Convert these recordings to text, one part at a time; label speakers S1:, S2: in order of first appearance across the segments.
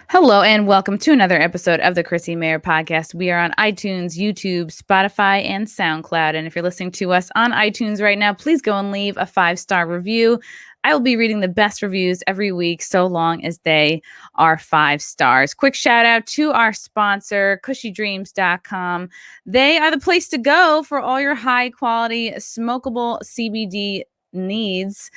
S1: Hello and welcome to another episode of the Chrissie Mayr podcast. We are on iTunes, YouTube, Spotify, and SoundCloud. And if you're listening to us on iTunes right now, please go and leave a 5-star review. I will be reading the best reviews every week, so long as they are 5 stars. Quick shout out to our sponsor, cushydreams.com. They are the place to go for all your high quality smokable CBD needs.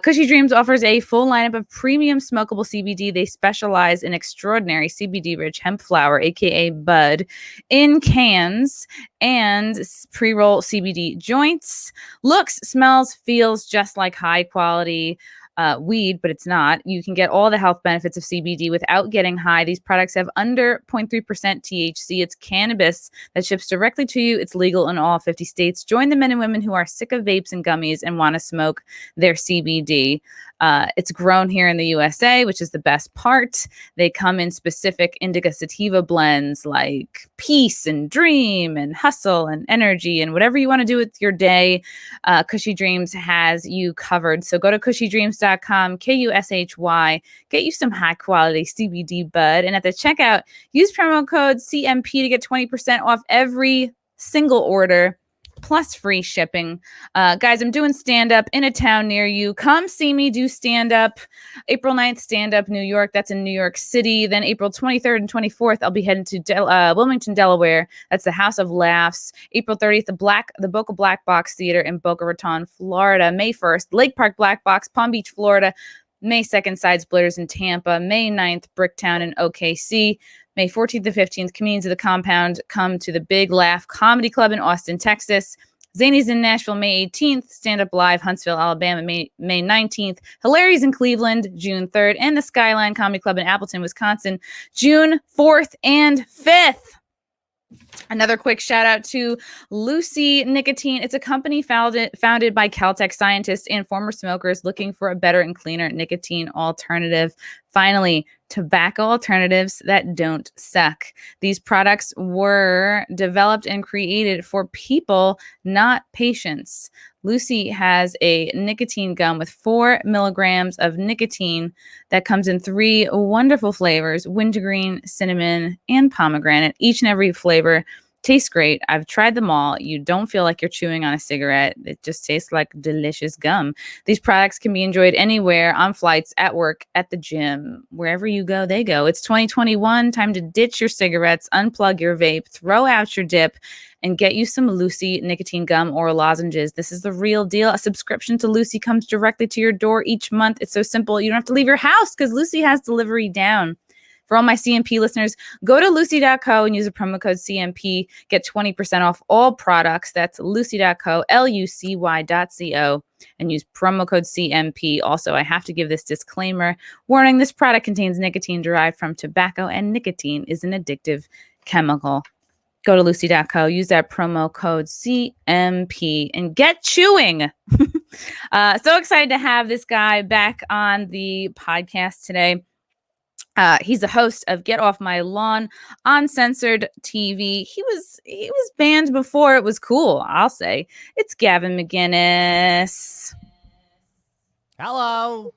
S1: Cushy Dreams offers a full lineup of premium smokable CBD. They specialize in extraordinary CBD-rich hemp flower, aka bud, in cans and pre-roll CBD joints. Looks, smells, feels just like high-quality weed, but it's not. You can get all the health benefits of CBD without getting high. These products have under 0.3% THC. It's cannabis that ships directly to you. It's legal in all 50 states. Join the men and women who are sick of vapes and gummies and want to smoke their CBD. It's grown here in the USA, which is the best part. They come in specific indica sativa blends like peace and dream and hustle and energy and whatever you want to do with your day. Cushy Dreams has you covered. So go to cushydreams.com, KUSHY, get you some high quality CBD bud. And at the checkout, use promo code CMP to get 20% off every single order, plus free shipping. Guys, I'm doing stand-up in a town near you. Come see me do stand-up. April 9th, stand-up New York. That's in New York City. Then April 23rd and 24th, I'll be heading to Wilmington, Delaware. That's the House of Laughs. April 30th, the Boca Black Box Theater in Boca Raton, Florida. May 1st, Lake Park Black Box, Palm Beach, Florida. May 2nd, Side Splitters in Tampa. May 9th, Bricktown in OKC. May 14th to 15th, Comedians of the Compound come to the Big Laugh Comedy Club in Austin, Texas. Zany's in Nashville, May 18th. Stand Up Live, Huntsville, Alabama, May 19th. Hilarities in Cleveland, June 3rd. And the Skyline Comedy Club in Appleton, Wisconsin, June 4th and 5th. Another quick shout out to Lucy Nicotine. It's a company founded by Caltech scientists and former smokers looking for a better and cleaner nicotine alternative. Finally, tobacco alternatives that don't suck. These products were developed and created for people, not patients. Lucy has a nicotine gum with 4 milligrams of nicotine that comes in 3 wonderful flavors: wintergreen, cinnamon, and pomegranate. Each and every flavor tastes great. I've tried them all. You don't feel like you're chewing on a cigarette. It just tastes like delicious gum. These products can be enjoyed anywhere, on flights, at work, at the gym. Wherever you go, they go. It's 2021. Time to ditch your cigarettes, unplug your vape, throw out your dip, and get you some Lucy nicotine gum or lozenges. This is the real deal. A subscription to Lucy comes directly to your door each month. It's so simple. You don't have to leave your house because Lucy has delivery down. For all my CMP listeners, go to lucy.co and use the promo code CMP. Get 20% off all products. That's lucy.co, lucy.co, and use promo code CMP. Also, I have to give this disclaimer. Warning, this product contains nicotine derived from tobacco, and nicotine is an addictive chemical. Go to lucy.co, use that promo code CMP, and get chewing. So excited to have this guy back on the podcast today. He's the host of Get Off My Lawn on Censored TV. He was banned before it was cool, I'll say. It's Gavin McInnes. Hello.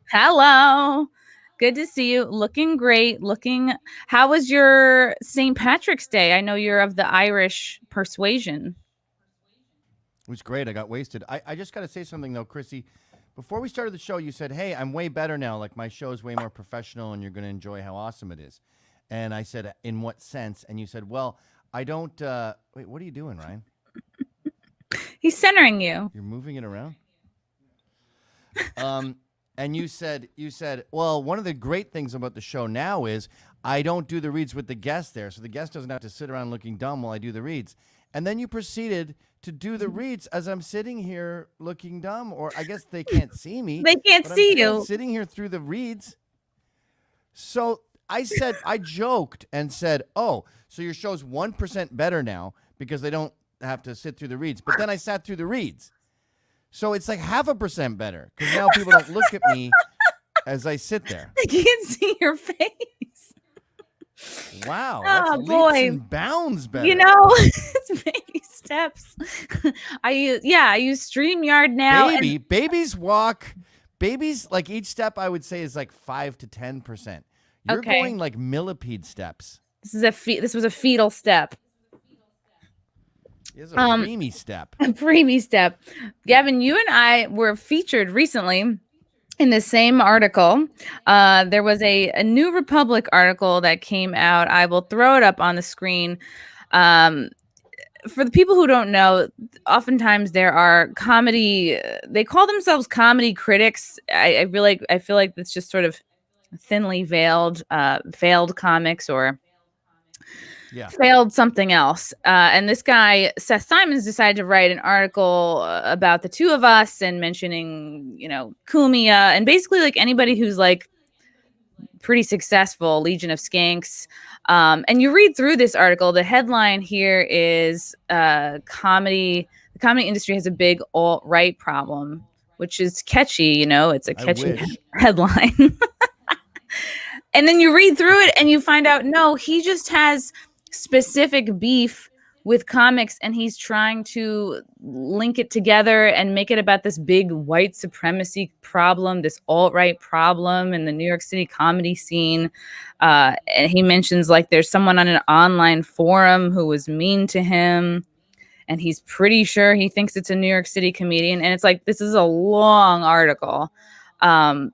S1: Good to see you. Looking great. How was your St. Patrick's Day? I know you're of the Irish persuasion.
S2: It was great. I got wasted. I just got to say something, though, Chrissy. Before we started the show, you said, hey, I'm way better now. Like, my show is way more professional, and you're going to enjoy how awesome it is. And I said, in what sense? And you said, well, I don't... Wait, what are you doing, Ryan?
S1: He's centering you.
S2: You're moving it around? And you said, well, one of the great things about the show now is I don't do the reads with the guest there, so the guest doesn't have to sit around looking dumb while I do the reads. And then you proceeded to do the reads as I'm sitting here looking dumb, or I guess they can't see me.
S1: They can't see you.
S2: I'm sitting here through the reads. So I joked and said, oh, so your show's 1% better now because they don't have to sit through the reads. But then I sat through the reads. So it's like 0.5% better because now people don't look at me as I sit there.
S1: They can't see your face.
S2: Wow. That's leaps and bounds better.
S1: You know, it's baby steps. I use StreamYard now.
S2: Babies walk. Babies, like each step I would say is like 5 to 10%. You're
S1: Okay.
S2: going like millipede steps.
S1: This was a fetal step.
S2: It's a preemie step.
S1: A preemie step. Gavin, you and I were featured recently in the same article. There was a New Republic article that came out. I will throw it up on the screen. For the people who don't know, oftentimes there are comedy. They call themselves comedy critics. I feel like it's just sort of thinly veiled, failed comics or failed something else. And this guy, Seth Simons, decided to write an article about the two of us and mentioning, Kumia and basically like anybody who's like pretty successful, Legion of Skanks. And you read through this article, the headline here is the comedy industry has a big alt-right problem, which is catchy, it's a catchy headline. And then you read through it and you find out, no, he just has specific beef with comics and he's trying to link it together and make it about this big white supremacy problem, this alt-right problem in the New York City comedy scene. And he mentions like there's someone on an online forum who was mean to him and he's pretty sure he thinks it's a New York City comedian. And it's like, this is a long article. And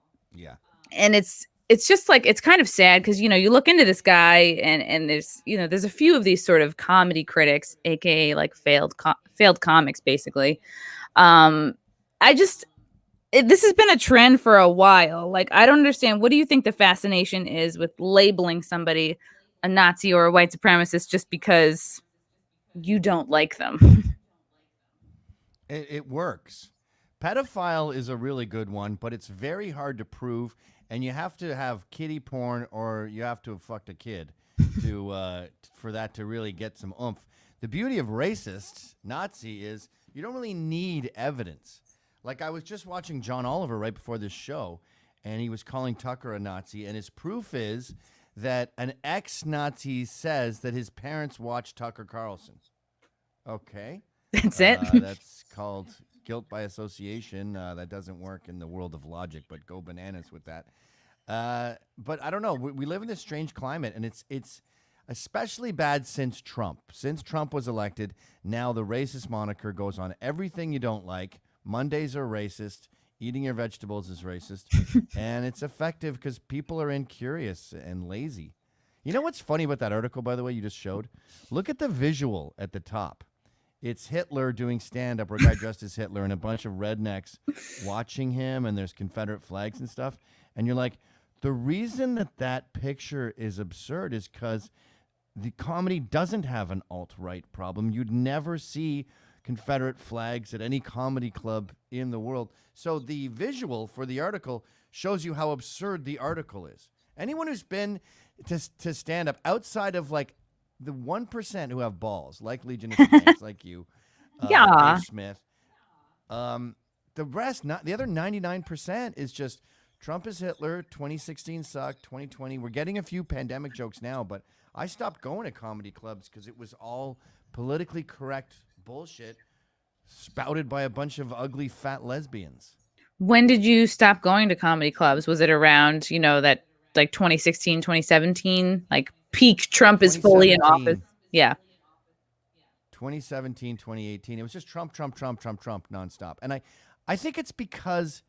S1: it's just like, it's kind of sad because, you look into this guy and there's a few of these sort of comedy critics, AKA like failed comics, basically. This has been a trend for a while. Like, I don't understand. What do you think the fascination is with labeling somebody a Nazi or a white supremacist just because you don't like them?
S2: It works. Pedophile is a really good one, but it's very hard to prove. And you have to have kiddie porn or you have to have fucked a kid for that to really get some oomph. The beauty of racist, Nazi, is you don't really need evidence. Like I was just watching John Oliver right before this show, and he was calling Tucker a Nazi, and his proof is that an ex-Nazi says that his parents watched Tucker Carlson. Okay.
S1: That's it?
S2: That's called guilt by association. That doesn't work in the world of logic, but go bananas with that. But I don't know. We live in this strange climate, and it's especially bad since Trump. Since Trump was elected, now the racist moniker goes on everything you don't like. Mondays are racist. Eating your vegetables is racist. And it's effective because people are incurious and lazy. You know what's funny about that article, by the way, you just showed? Look at the visual at the top. It's Hitler doing stand-up, or a guy dressed as Hitler, and a bunch of rednecks watching him, and there's Confederate flags and stuff. And you're like, the reason that picture is absurd is because the comedy doesn't have an alt-right problem. You'd never see Confederate flags at any comedy club in the world. So the visual for the article shows you how absurd the article is. Anyone who's been to stand-up outside of, like, the 1% who have balls, like Legion of Skanks, like you, Dave Smith. The rest, the other 99% is just Trump is Hitler, 2016 sucked, 2020. We're getting a few pandemic jokes now, but I stopped going to comedy clubs because it was all politically correct bullshit spouted by a bunch of ugly fat lesbians.
S1: When did you stop going to comedy clubs? Was it around, that like 2016, 2017, like peak Trump is fully in office? Yeah.
S2: 2017, 2018. It was just Trump nonstop. And I think it's because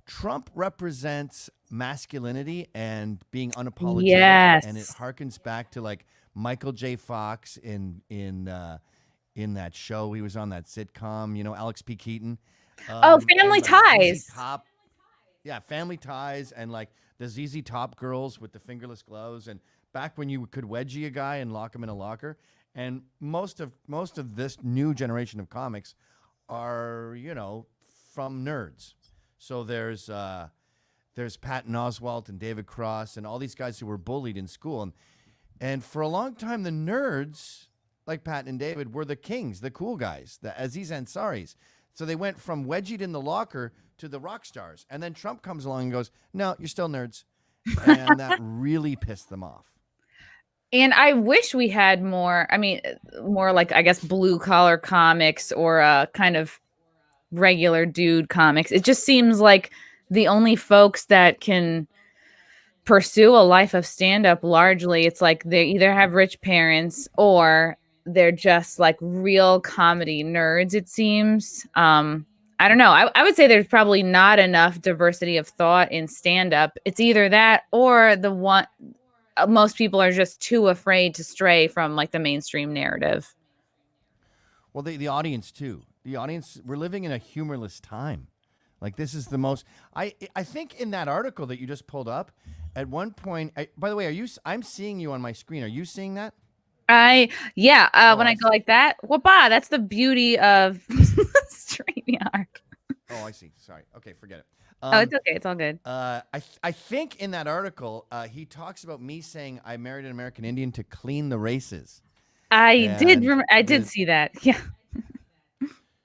S2: Trump represents masculinity and being unapologetic.
S1: Yes.
S2: And it harkens back to like Michael J. Fox in that show. He was on that sitcom, Alex P. Keaton.
S1: Family Ties.
S2: Family Ties, and like the ZZ Top girls with the fingerless gloves, and back when you could wedgie a guy and lock him in a locker. And most of this new generation of comics are, from nerds. So there's Patton Oswalt and David Cross and all these guys who were bullied in school. And for a long time, the nerds, like Patton and David, were the kings, the cool guys, the Aziz Ansaris. So they went from wedgied in the locker to the rock stars. And then Trump comes along and goes, no, you're still nerds. And that really pissed them off.
S1: And I wish we had more like, I guess, blue collar comics or kind of regular dude comics. It just seems like the only folks that can pursue a life of stand-up. Largely it's like they either have rich parents or they're just like real comedy nerds, it seems. I don't know. I would say there's probably not enough diversity of thought in stand-up. It's either that or the one most people are just too afraid to stray from like the mainstream narrative.
S2: Well, the audience too. The audience, we're living in a humorless time. Like this is the most. I think in that article that you just pulled up, at one point. By the way, I'm seeing you on my screen. Are you seeing that?
S1: When I go like that, whoopah, that's the beauty of StreamYard.
S2: Oh, I see. Sorry. Okay, forget it.
S1: It's okay. It's all good.
S2: I think in that article, he talks about me saying I married an American Indian to clean the races.
S1: I did see that. Yeah.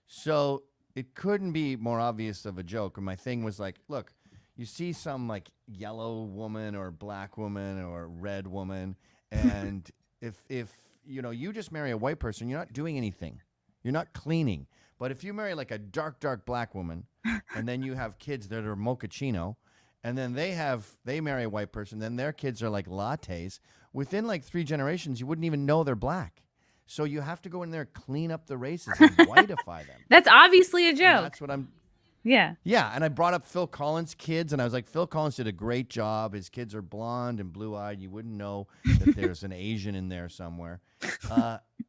S2: So it couldn't be more obvious of a joke. And my thing was like, look, you see some like yellow woman or black woman or red woman, and if you just marry a white person, you're not doing anything. You're not cleaning. But if you marry like a dark black woman, and then you have kids that are mochaccino, and then they marry a white person, then their kids are like lattes. Within like 3 generations, you wouldn't even know they're black. So you have to go in there, clean up the races, and whiteify them.
S1: That's obviously a joke.
S2: And that's what I'm.
S1: Yeah.
S2: Yeah, and I brought up Phil Collins' kids, and I was like, Phil Collins did a great job. His kids are blonde and blue-eyed. You wouldn't know that there's an Asian in there somewhere.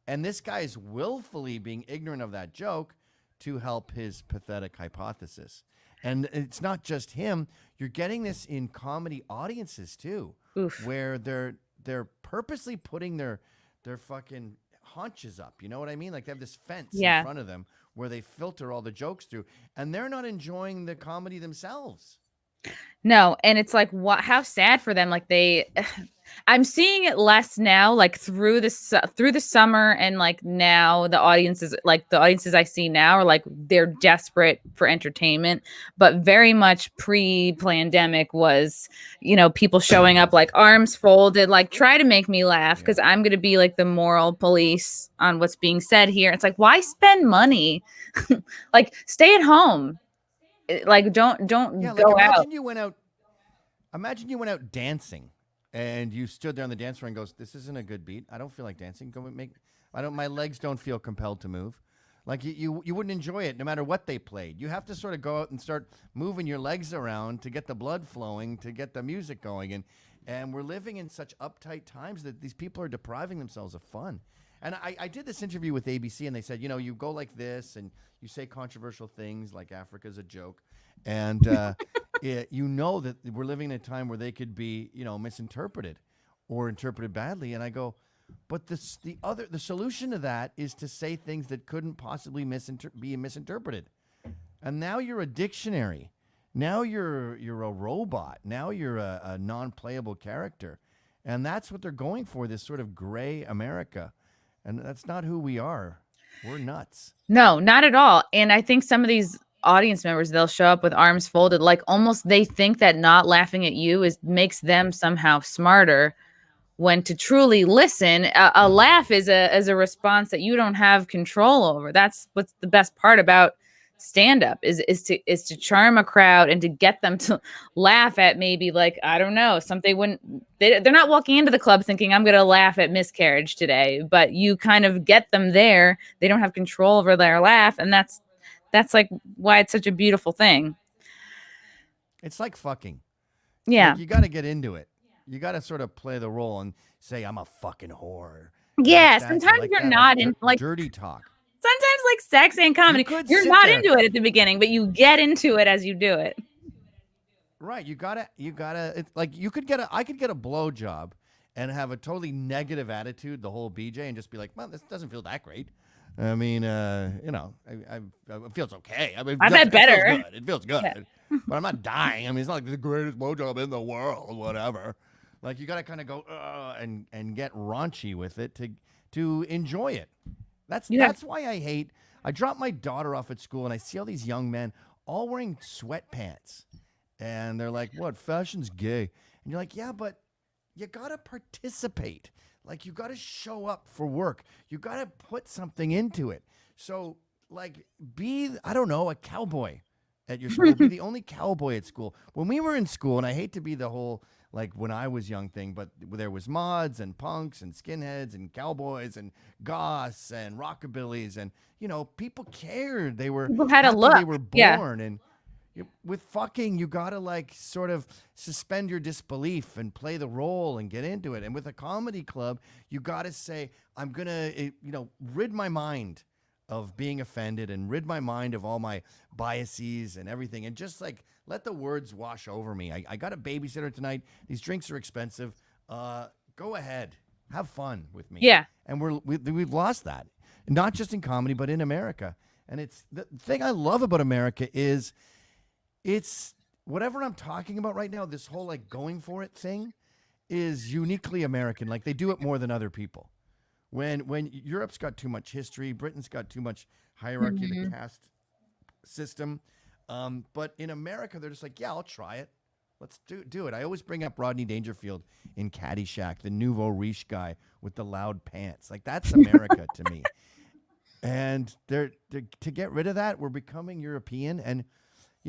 S2: And this guy is willfully being ignorant of that joke to help his pathetic hypothesis. And it's not just him. You're getting this in comedy audiences too, where they're purposely putting their fucking haunches up. You know what I mean? Like they have this fence in front of them where they filter all the jokes through, and they're not enjoying the comedy themselves.
S1: No, and it's like how sad for them. Like I'm seeing it less now, like through the summer, and like now the audiences I see now are like they're desperate for entertainment, but very much pre-pandemic was, people showing up like arms folded, like try to make me laugh because I'm gonna be like the moral police on what's being said here. It's like, why spend money? Like stay at home. Like don't go out.
S2: Imagine you went out dancing, and you stood there on the dance floor and goes, "This isn't a good beat. I don't feel like dancing. My legs don't feel compelled to move." Like you wouldn't enjoy it no matter what they played. You have to sort of go out and start moving your legs around to get the blood flowing, to get the music going, and we're living in such uptight times that these people are depriving themselves of fun. And I did this interview with ABC, and they said, you go like this, and you say controversial things like Africa's a joke, and that we're living in a time where they could be, misinterpreted or interpreted badly. And I go, but the solution to that is to say things that couldn't possibly be misinterpreted. And now you're a dictionary. Now you're a robot. Now you're a non-playable character. And that's what they're going for, this sort of gray America. And that's not who we are. We're nuts.
S1: No, not at all. And I think some of these audience members, they'll show up with arms folded, like almost they think that not laughing at you makes them somehow smarter, when to truly listen, a laugh is a response that you don't have control over. That's what's the best part about stand-up is to charm a crowd and to get them to laugh at maybe, like, I don't know, something they're not walking into the club thinking I'm gonna laugh at miscarriage today, but you kind of get them there. They don't have control over their laugh, and that's like why it's such a beautiful thing.
S2: It's like fucking.
S1: Yeah.
S2: Like you got to get into it. You got to sort of play the role and say, I'm a fucking whore.
S1: Yeah, sometimes you're not in like
S2: dirty talk.
S1: Sometimes like sex and comedy, you're not into it at the beginning, but you get into it as you do it.
S2: Right. You gotta, it's like I could get a blowjob and have a totally negative attitude the whole BJ and just be like, well, this doesn't feel that great. I mean, it feels okay. I mean,
S1: I bet better.
S2: It feels good, but I'm not dying. I mean, it's not like the greatest blowjob in the world, whatever. Like you gotta kind of go and get raunchy with it to enjoy it. That's why I drop my daughter off at school and I see all these young men all wearing sweatpants, and they're like, "What? Fashion's gay?" And you're like, "Yeah, but you gotta participate. Like you gotta show up for work. You gotta put something into it. So like, I don't know, a cowboy at your school. Be the only cowboy at school. When we were in school, and I hate to be the whole like when I was young thing, but there was mods and punks and skinheads and cowboys and goths and rockabillys, and people cared. They were
S1: People had a
S2: happy
S1: look.
S2: they were
S1: Yeah.
S2: born. And with fucking, you gotta like sort of suspend your disbelief and play the role and get into it. And with a comedy club, you gotta say, I'm gonna rid my mind of being offended and rid my mind of all my biases and everything, and just like let the words wash over me. I got a babysitter tonight. These drinks are expensive. Go ahead, have fun with me.
S1: Yeah.
S2: And we've lost that, not just in comedy but in America. And it's the thing I love about America is it's whatever I'm talking about right now. This whole like going for it thing is uniquely American. Like they do it more than other people. When Europe's got too much history, Britain's got too much hierarchy, the caste system. But in America, they're just like, yeah, I'll try it. Let's do it. I always bring up Rodney Dangerfield in Caddyshack, the nouveau riche guy with the loud pants. Like that's America to me. And they're to get rid of that, we're becoming European. And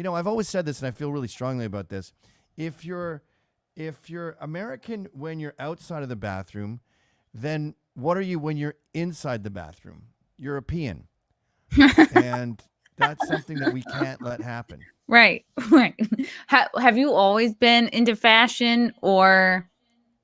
S2: I've always said this, and I feel really strongly about this. If you're American when you're outside of the bathroom, then what are you when you're inside the bathroom? European. And that's something that we can't let happen.
S1: Right. Have you always been into fashion, or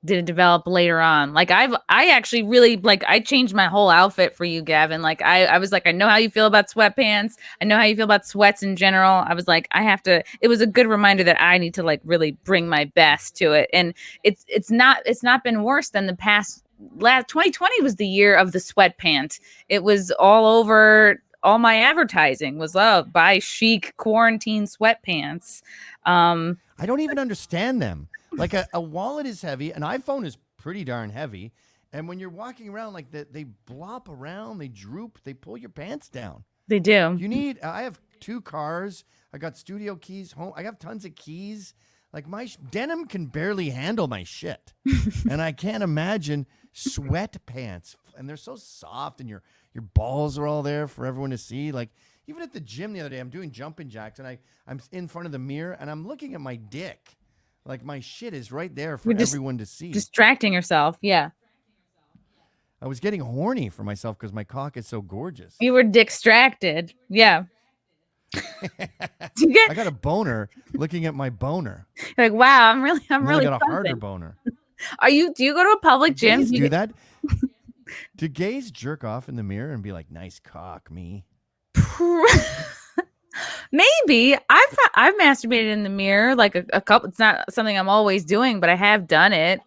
S1: did it develop later on? Like I actually really like, I changed my whole outfit for you, Gavin. Like I was like, I know how you feel about sweatpants. I know how you feel about sweats in general. I was like, it was a good reminder that I need to like really bring my best to it. And it's not been worse than the past. 2020 was the year of the sweatpants. It was all over. All my advertising was buy chic quarantine sweatpants.
S2: I don't even understand them. Like a wallet is heavy, an iPhone is pretty darn heavy, and when you're walking around like that, they blop around, they droop, they pull your pants down.
S1: They do.
S2: I have 2 cars, I got studio keys, home. I have tons of keys. Like my denim can barely handle my shit, and I can't imagine sweatpants. And they're so soft, and your balls are all there for everyone to see. Like even at the gym the other day, I'm doing jumping jacks, and I'm in front of the mirror, and I'm looking at my dick. Like my shit is right there for everyone to see.
S1: Distracting yourself, yeah.
S2: I was getting horny for myself because my cock is so gorgeous.
S1: You were distracted, yeah.
S2: I got a boner looking at my boner.
S1: You're like, wow, I'm really
S2: I got a harder boner.
S1: Do you go to a public gym?
S2: Do that? Do gays jerk off in the mirror and be like, "Nice cock, me"?
S1: Maybe. I've masturbated in the mirror like a couple. It's not something I'm always doing, but I have done it.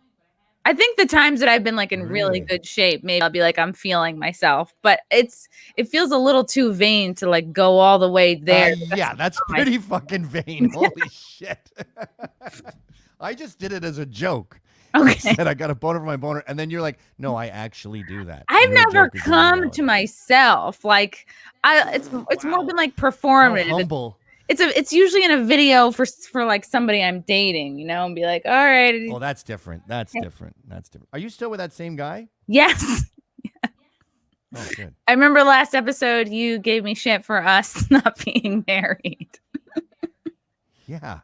S1: I think the times that I've been like in really good shape, maybe I'll be like, I'm feeling myself, but it feels a little too vain to like go all the way there.
S2: Yeah, that's pretty fucking vain. Holy shit. I just did it as a joke.
S1: Okay.
S2: I said I got a boner for my boner, and then you're like, no, I actually do that.
S1: I've never come to myself. Like it's more been like performative.
S2: How humble.
S1: It's usually in a video for like somebody I'm dating, and be like, all right.
S2: Oh, that's different. That's different. Are you still with that same guy?
S1: Yes.
S2: Oh, good.
S1: I remember last episode you gave me shit for us not being married.
S2: Yeah.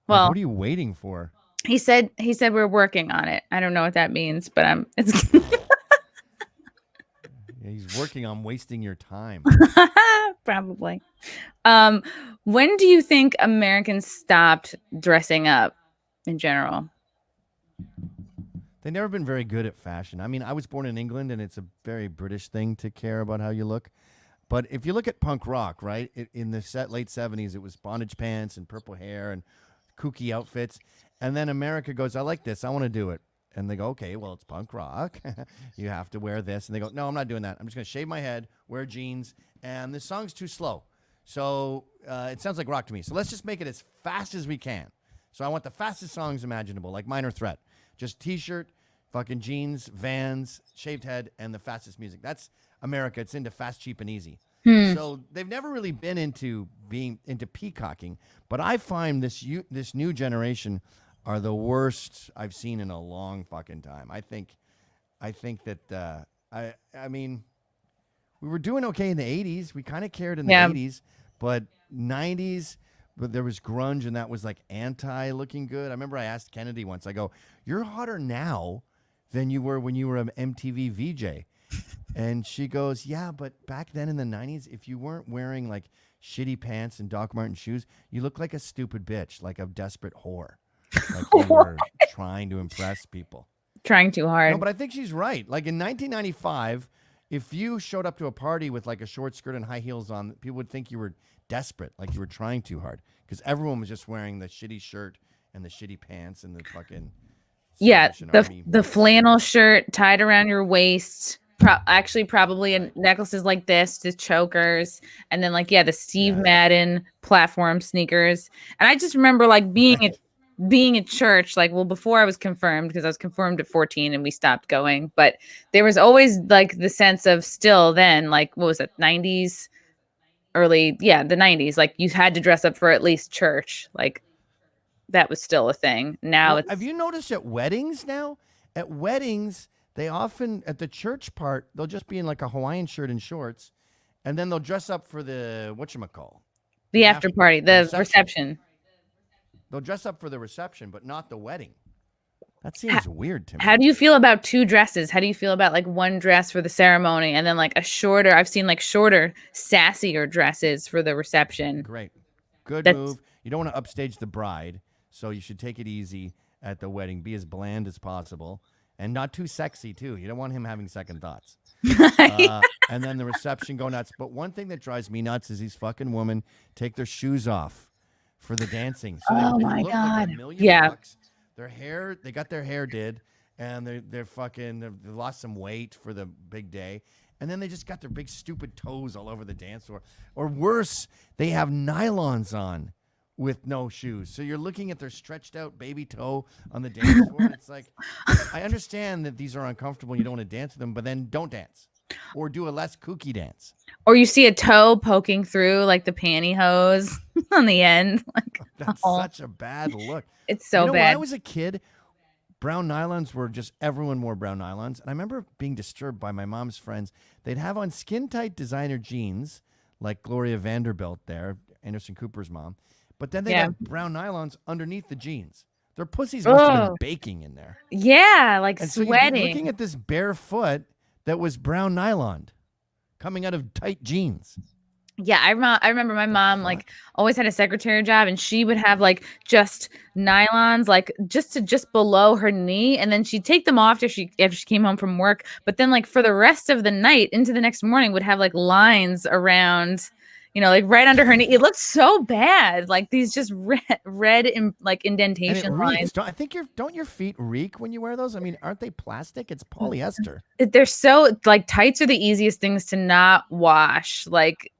S1: Well,
S2: what are you waiting for?
S1: He said we're working on it. I don't know what that means, but it's
S2: He's working on wasting your time.
S1: Probably. When do you think Americans stopped dressing up in general?
S2: They've never been very good at fashion. I mean, I was born in England, and it's a very British thing to care about how you look. But if you look at punk rock, right, in the late 70s, it was bondage pants and purple hair and kooky outfits. And then America goes, I like this. I want to do it. And they go, okay, well, it's punk rock. You have to wear this. And they go, no, I'm not doing that. I'm just going to shave my head, wear jeans, and this song's too slow. So it sounds like rock to me. So let's just make it as fast as we can. So I want the fastest songs imaginable, like Minor Threat. Just T-shirt, fucking jeans, Vans, shaved head, and the fastest music. That's America. It's into fast, cheap, and easy. So they've never really been into being into peacocking. But I find this new generation are the worst I've seen in a long fucking time. I think that I mean, we were doing okay in the 80s. We kind of cared in the 80s, but 90s, but there was grunge, and that was like anti-looking good. I remember I asked Kennedy once. I go, "You're hotter now than you were when you were an MTV VJ," and she goes, "Yeah, but back then in the '90s, if you weren't wearing like shitty pants and Doc Marten shoes, you looked like a stupid bitch, like a desperate whore, like you were trying to impress people."
S1: Trying too hard.
S2: No, but I think she's right. Like in 1995, if you showed up to a party with like a short skirt and high heels on, people would think you were desperate, like you were trying too hard, because everyone was just wearing the shitty shirt and the shitty pants and the fucking
S1: the flannel shirt tied around your waist. Actually, probably in necklaces like this, the chokers, and then like the Steve Madden platform sneakers. And I just remember like being at church, like, well, before I was confirmed, because I was confirmed at 14 and we stopped going, but there was always like the sense of still then, like, what was it, 90s, the 90s, like you had to dress up for at least church. Like that was still a thing. Now
S2: have you noticed at weddings now? At weddings, they often, at the church part, they'll just be in like a Hawaiian shirt and shorts, and then they'll dress up for the, whatchamacall?
S1: The after party, the reception.
S2: They'll dress up for the reception, but not the wedding. That seems weird to me.
S1: How do you feel about two dresses? How do you feel about like one dress for the ceremony and then like a shorter, I've seen like shorter, sassier dresses for the reception.
S2: Great. Good move. You don't want to upstage the bride, so you should take it easy at the wedding. Be as bland as possible and not too sexy too. You don't want him having second thoughts. And then the reception go nuts. But one thing that drives me nuts is these fucking women take their shoes off for the dancing. So
S1: oh
S2: they
S1: my
S2: look
S1: God.
S2: like $1 million bucks. Their hair, they got their hair did, and they're fucking, they lost some weight for the big day. And then they just got their big stupid toes all over the dance floor. Or worse, they have nylons on with no shoes. So you're looking at their stretched out baby toe on the dance floor. And it's like, I understand that these are uncomfortable and you don't want to dance with them, but then don't dance. Or do a less kooky dance.
S1: Or you see a toe poking through like the pantyhose on the end. Like,
S2: that's such a bad look.
S1: It's so bad.
S2: When I was a kid, brown nylons were just, everyone wore brown nylons. And I remember being disturbed by my mom's friends. They'd have on skin-tight designer jeans, like Gloria Vanderbilt there, Anderson Cooper's mom. But then they had brown nylons underneath the jeans. Their pussies must have been baking in there.
S1: Yeah, like
S2: and
S1: sweating.
S2: So you'd be looking at this bare foot that was brown nylon coming out of tight jeans.
S1: Yeah, I remember my mom like always had a secretary job, and she would have like just nylons like just below her knee, and then she'd take them off after she came home from work. But then like for the rest of the night into the next morning would have like lines around, like right under her knee. It looked so bad, like these just red like indentation lines.
S2: Don't your feet reek when you wear those? I mean, aren't they plastic? It's polyester.
S1: They're so like tights are the easiest things to not wash. Like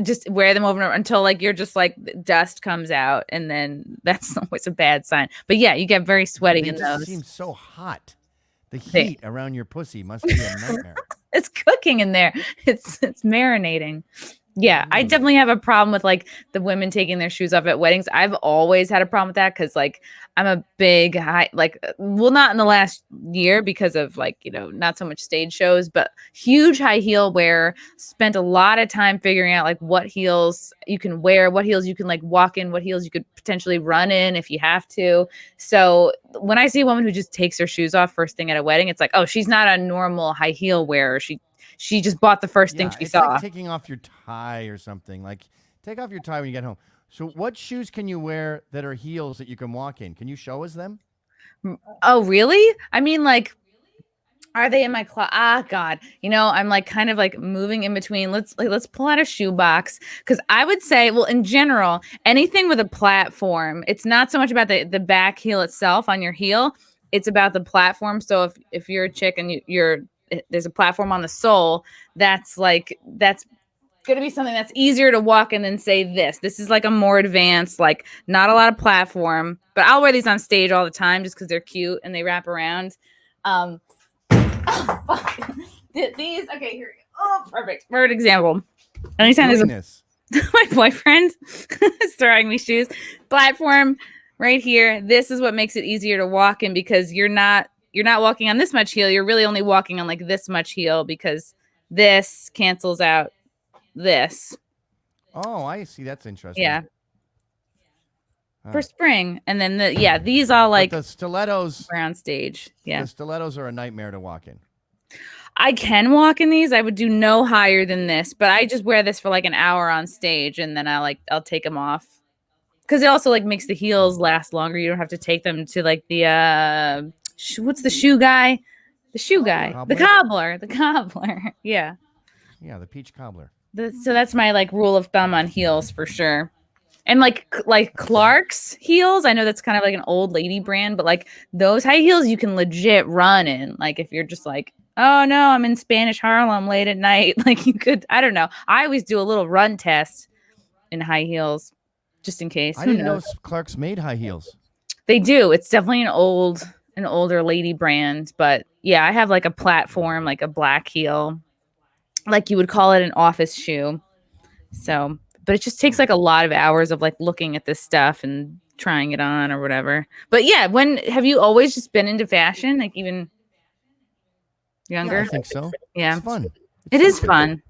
S1: just wear them over until like you're just like dust comes out, and then that's always a bad sign. But yeah, you get very sweaty in those.
S2: They seem so hot. The heat around your pussy must be a nightmare.
S1: It's cooking in there. It's marinating. Yeah, I definitely have a problem with like the women taking their shoes off at weddings. I've always had a problem with that because like I'm a big not in the last year because of like, not so much stage shows, but huge high heel wear. Spent a lot of time figuring out like what heels you can wear, what heels you can like walk in, what heels you could potentially run in if you have to. So when I see a woman who just takes her shoes off first thing at a wedding, it's like, oh, she's not a normal high heel wearer. She just bought the first thing she saw.
S2: Like taking off your tie or something. Like, take off your tie when you get home. So what shoes can you wear that are heels that you can walk in? Can you show us them?
S1: Oh, really? I mean, like, are they in my closet? Ah, God. I'm like kind of like moving in between. Let's pull out a shoe box. Because I would say, well, in general, anything with a platform, it's not so much about the back heel itself on your heel. It's about the platform. So if you're a chick and there's a platform on the sole, that's going to be something that's easier to walk in than say this. This is like a more advanced, like not a lot of platform, but I'll wear these on stage all the time just because they're cute and they wrap around. These, okay, here we go. Oh, perfect example. Anytime there's my boyfriend is throwing me shoes, platform right here. This is what makes it easier to walk in because you're not walking on this much heel. You're really only walking on like this much heel because this cancels out this.
S2: Oh, I see. That's interesting.
S1: Yeah. for spring. And then these all
S2: But
S1: like
S2: the stilettos
S1: wear on stage. Yeah.
S2: The stilettos are a nightmare to walk in.
S1: I can walk in these. I would do no higher than this, but I just wear this for like an hour on stage and then I'll take them off. Because it also like makes the heels last longer. You don't have to take them to like the what's the shoe guy? The shoe guy.
S2: Cobbler?
S1: The cobbler. Yeah.
S2: Yeah, the peach cobbler.
S1: So that's my like rule of thumb on heels for sure. And like Clark's heels, I know that's kind of like an old lady brand, but like those high heels you can legit run in. Like if you're just like, oh no, I'm in Spanish Harlem late at night. Like you could, I don't know. I always do a little run test in high heels just in case.
S2: I didn't know Clark's made high heels.
S1: They do. It's definitely an older lady brand, but yeah, I have like a platform, like a black heel, like you would call it an office shoe. So, but it just takes like a lot of hours of like looking at this stuff and trying it on or whatever. But yeah, have you always just been into fashion, like even younger?
S2: Yeah, I think so.
S1: Yeah,
S2: it's fun.
S1: It is fun.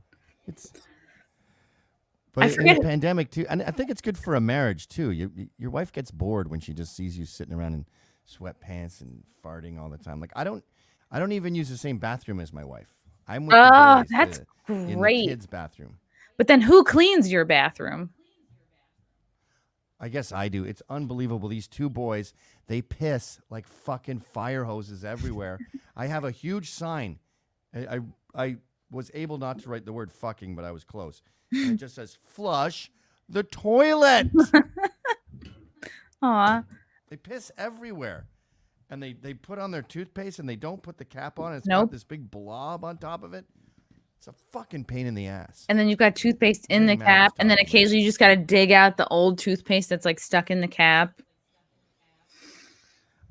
S2: But in the pandemic too, and I think it's good for a marriage too. Your wife gets bored when she just sees you sitting around in sweatpants and farting all the time. Like I don't even use the same bathroom as my wife. I'm with the boys
S1: that's
S2: in the
S1: great.
S2: kids' bathroom.
S1: But then who cleans your bathroom?
S2: I guess I do. It's unbelievable. These two boys, they piss like fucking fire hoses everywhere. I have a huge sign. I was able not to write the word fucking, but I was close. And it just says, flush the toilet.
S1: Aw.
S2: They piss everywhere. And they put on their toothpaste and they don't put the cap on. It's
S1: Nope.
S2: got this big blob on top of it. It's a fucking pain in the ass.
S1: And then you've got toothpaste in the cap, and then occasionally you just got to dig out the old toothpaste that's like stuck in the cap.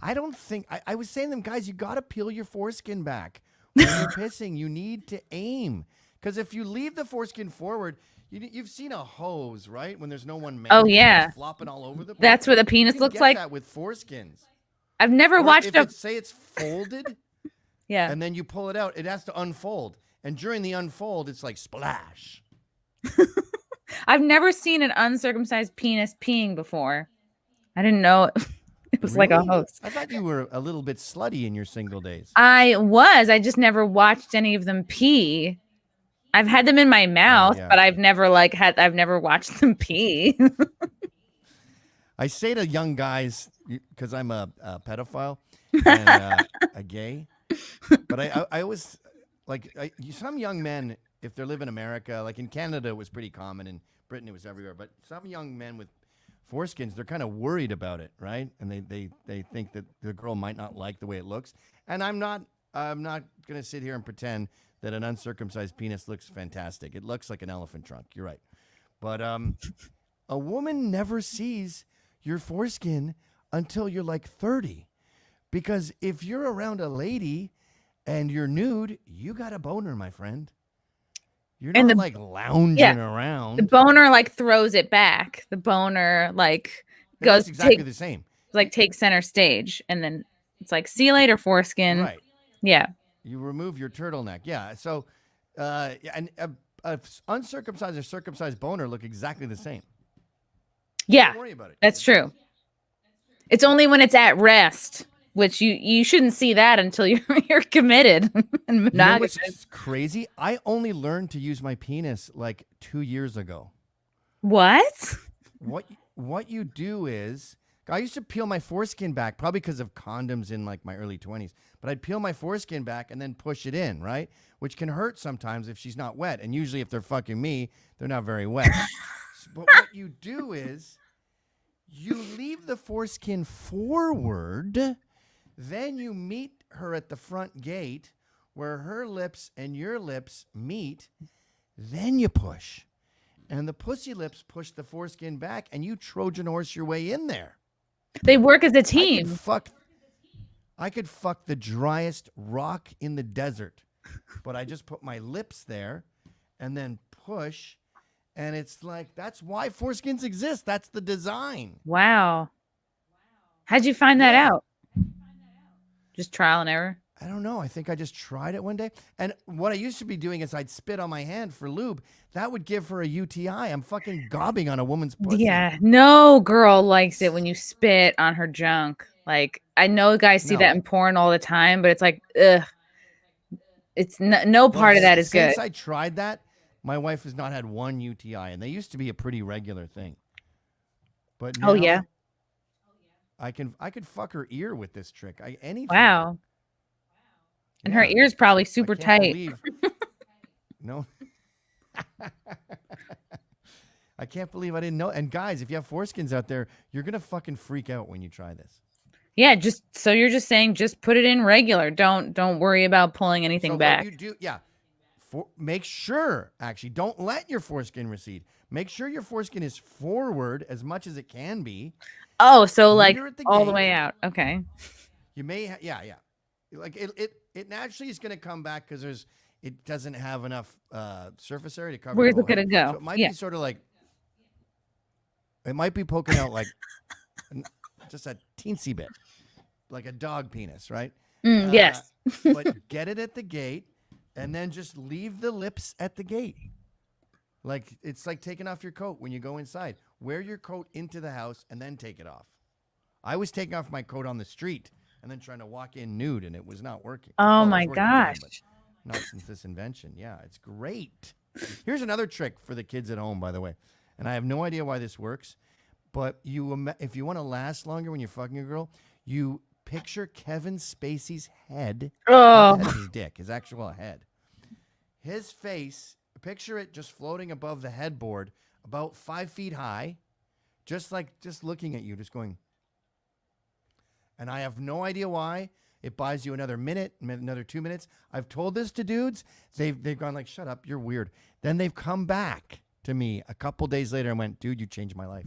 S2: I don't think I was saying to them, guys, you got to peel your foreskin back when you're pissing. You need to aim, because if you leave the foreskin forward, you've seen a hose, right? When there's no one man.
S1: Oh yeah,
S2: flopping all over the place.
S1: That's what a penis looks like.
S2: That with foreskins.
S1: I've never watched
S2: say it's folded.
S1: Yeah.
S2: And then you pull it out. It has to unfold. And during the unfold, it's like splash.
S1: I've never seen an uncircumcised penis peeing before. I didn't know it was like a host.
S2: I thought you were a little bit slutty in your single days.
S1: I was. I just never watched any of them pee. I've had them in my mouth, but I've never watched them pee.
S2: I say to young guys, because I'm a pedophile and a gay, but I always... Like some young men, if they live in America, like in Canada, it was pretty common. In Britain, it was everywhere. But some young men with foreskins, they're kind of worried about it, right? And they think that the girl might not like the way it looks. And I'm not going to sit here and pretend that an uncircumcised penis looks fantastic. It looks like an elephant trunk. You're right. But a woman never sees your foreskin until you're like 30, because if you're around a lady and you're nude, you got a boner, my friend. You're not like lounging around.
S1: The boner like throws it back. The boner like goes
S2: exactly the same.
S1: Like takes center stage, and then it's like, see you later, foreskin.
S2: Right.
S1: Yeah.
S2: You remove your turtleneck. Yeah. So, and a uncircumcised or circumcised boner look exactly the same.
S1: Yeah.
S2: Don't worry about it.
S1: That's true. It's only when it's at rest. Which you shouldn't see that until you're committed and monogamous.
S2: You know what's crazy? I only learned to use my penis like 2 years ago.
S1: What?
S2: What you do is, I used to peel my foreskin back, probably because of condoms in like my early 20s. But I'd peel my foreskin back and then push it in, right? Which can hurt sometimes if she's not wet. And usually if they're fucking me, they're not very wet. But what you do is, you leave the foreskin forward. Then you meet her at the front gate where her lips and your lips meet. Then you push. And the pussy lips push the foreskin back, and you Trojan horse your way in there.
S1: They work as a team.
S2: I could fuck the driest rock in the desert, but I just put my lips there and then push. And it's like, that's why foreskins exist. That's the design.
S1: Wow. How'd you find that out? Just trial and error?
S2: I don't know. I think I just tried it one day. And what I used to be doing is I'd spit on my hand for lube. That would give her a UTI. I'm fucking gobbing on a woman's pussy.
S1: Yeah, no girl likes it when you spit on her junk. Like, I know guys see that in porn all the time, but it's like, ugh. It's no part of that is good.
S2: Since I tried that, my wife has not had one UTI, and they used to be a pretty regular thing. But now,
S1: oh yeah,
S2: I could fuck her ear with this trick. Anything.
S1: Wow. And her ear's probably super tight.
S2: No. I can't believe I didn't know. And guys, if you have foreskins out there, you're gonna fucking freak out when you try this.
S1: Yeah, so you're just saying just put it in regular. Don't worry about pulling anything back.
S2: What you do, make sure, actually, don't let your foreskin recede. Make sure your foreskin is forward as much as it can be.
S1: Oh, so like all the way out. Okay.
S2: You may, yeah. Like it naturally is going to come back because it doesn't have enough surface area to cover.
S1: Where's it going to go?
S2: So it might be sort of like, it might be poking out like just a teensy bit, like a dog penis, right?
S1: Yes.
S2: But get it at the gate, and then just leave the lips at the gate. Like it's like taking off your coat when you go inside. Wear your coat into the house and then take it off. I was taking off my coat on the street and then trying to walk in nude, and it was not working.
S1: Oh my gosh.
S2: Not since this invention. Yeah, it's great. Here's another trick for the kids at home, by the way. And I have no idea why this works, but if you want to last longer when you're fucking a girl, you picture Kevin Spacey's head.
S1: Oh.
S2: Not his dick, his actual head. His face, picture it just floating above the headboard, about 5 feet high, just looking at you, just going. And I have no idea why. It buys you another minute, another 2 minutes. I've told this to dudes. They've gone like, shut up, you're weird. Then they've come back to me a couple days later and went, dude, you changed my life.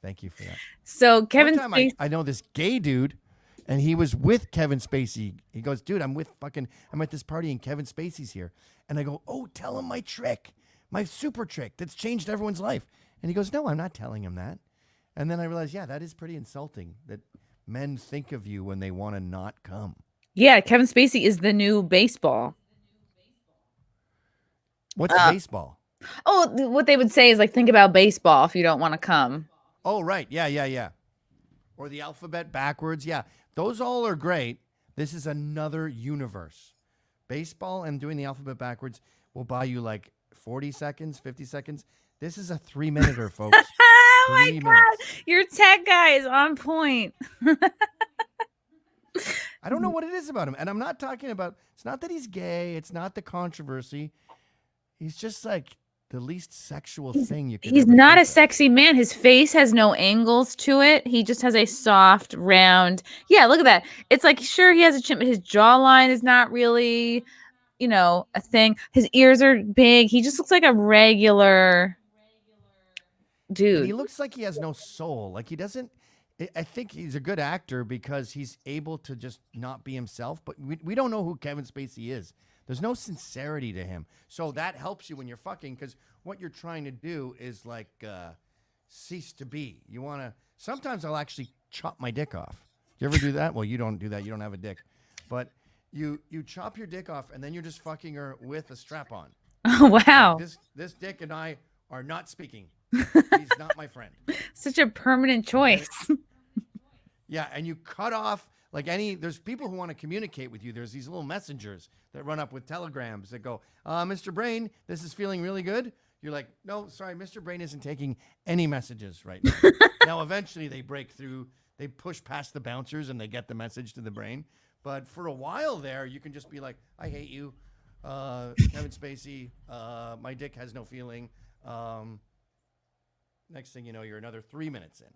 S2: Thank you for that.
S1: So Kevin Spacey.
S2: I know this gay dude, and he was with Kevin Spacey. He goes, dude, I'm at this party and Kevin Spacey's here. And I go, oh, tell him my trick, my super trick that's changed everyone's life. And he goes, no, I'm not telling him that. And then I realized, yeah, that is pretty insulting that men think of you when they want to not come.
S1: Yeah, Kevin Spacey is the new baseball.
S2: What's baseball?
S1: Oh, what they would say is like, think about baseball if you don't want to come.
S2: Oh, right. Yeah. Or the alphabet backwards. Yeah, those all are great. This is another universe. Baseball and doing the alphabet backwards will buy you like 40 seconds, 50 seconds. This is a 3-minuter, folks.
S1: Oh my God. Your tech guy is on point.
S2: I don't know what it is about him. And I'm not talking about, it's not that he's gay. It's not the controversy. He's just like the least sexual thing you could.
S1: He's not a sexy man. His face has no angles to it. He just has a soft, round. Yeah, look at that. It's like, sure, he has a chin, but his jawline is not really, a thing. His ears are big. He just looks like a regular dude.
S2: And he looks like he has no soul. Like he doesn't. I think he's a good actor because he's able to just not be himself. But we don't know who Kevin Spacey is. There's no sincerity to him. So that helps you when you're fucking, because what you're trying to do is like cease to be. You want to, sometimes I'll actually chop my dick off. Do you ever do that? Well, you don't do that. You don't have a dick. But you chop your dick off and then you're just fucking her with a strap on.
S1: Oh, wow.
S2: Like this dick and I are not speaking. He's not my friend.
S1: Such a permanent choice.
S2: Yeah, and you cut off. Like there's people who want to communicate with you. There's these little messengers that run up with telegrams that go, Mr. Brain, this is feeling really good. You're like, no, sorry, Mr. Brain isn't taking any messages right now. Now, eventually they break through, they push past the bouncers and they get the message to the brain. But for a while there, you can just be like, I hate you, Kevin Spacey, my dick has no feeling. Next thing you know, you're another 3 minutes in.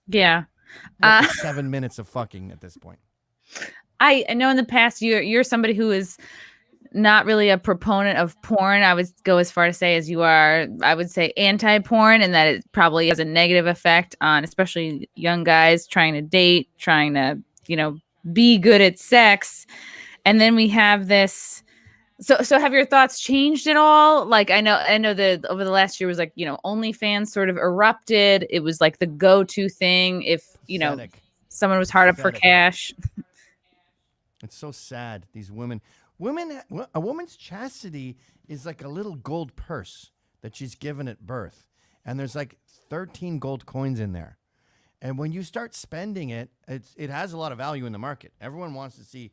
S1: Yeah.
S2: 7 minutes of fucking at this point.
S1: I know in the past you're somebody who is not really a proponent of porn. I would go as far to say as you are, I would say anti-porn, and that it probably has a negative effect on especially young guys trying to date, trying to, be good at sex. And then we have this. So have your thoughts changed at all? Like I know that over the last year was like, OnlyFans sort of erupted. It was like the go-to thing if, someone was hard up for cash.
S2: It's so sad. These women, a woman's chastity is like a little gold purse that she's given at birth. And there's like 13 gold coins in there. And when you start spending it, it has a lot of value in the market. Everyone wants to see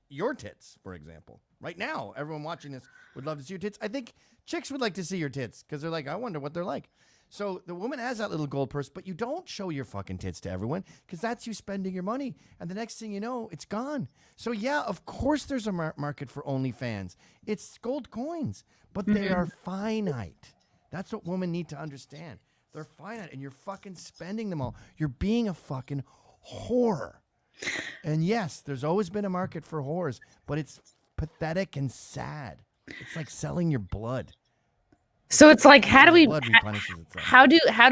S2: your tits, for example. Right now, everyone watching this would love to see your tits. I think chicks would like to see your tits because they're like, I wonder what they're like. So the woman has that little gold purse, but you don't show your fucking tits to everyone because that's you spending your money. And the next thing you know, it's gone. So yeah, of course there's a market for OnlyFans. It's gold coins, but they are finite. That's what women need to understand. They're finite, and you're fucking spending them all. You're being a fucking whore. And yes, there's always been a market for whores, but it's pathetic and sad. It's like selling your blood.
S1: So it's like, how do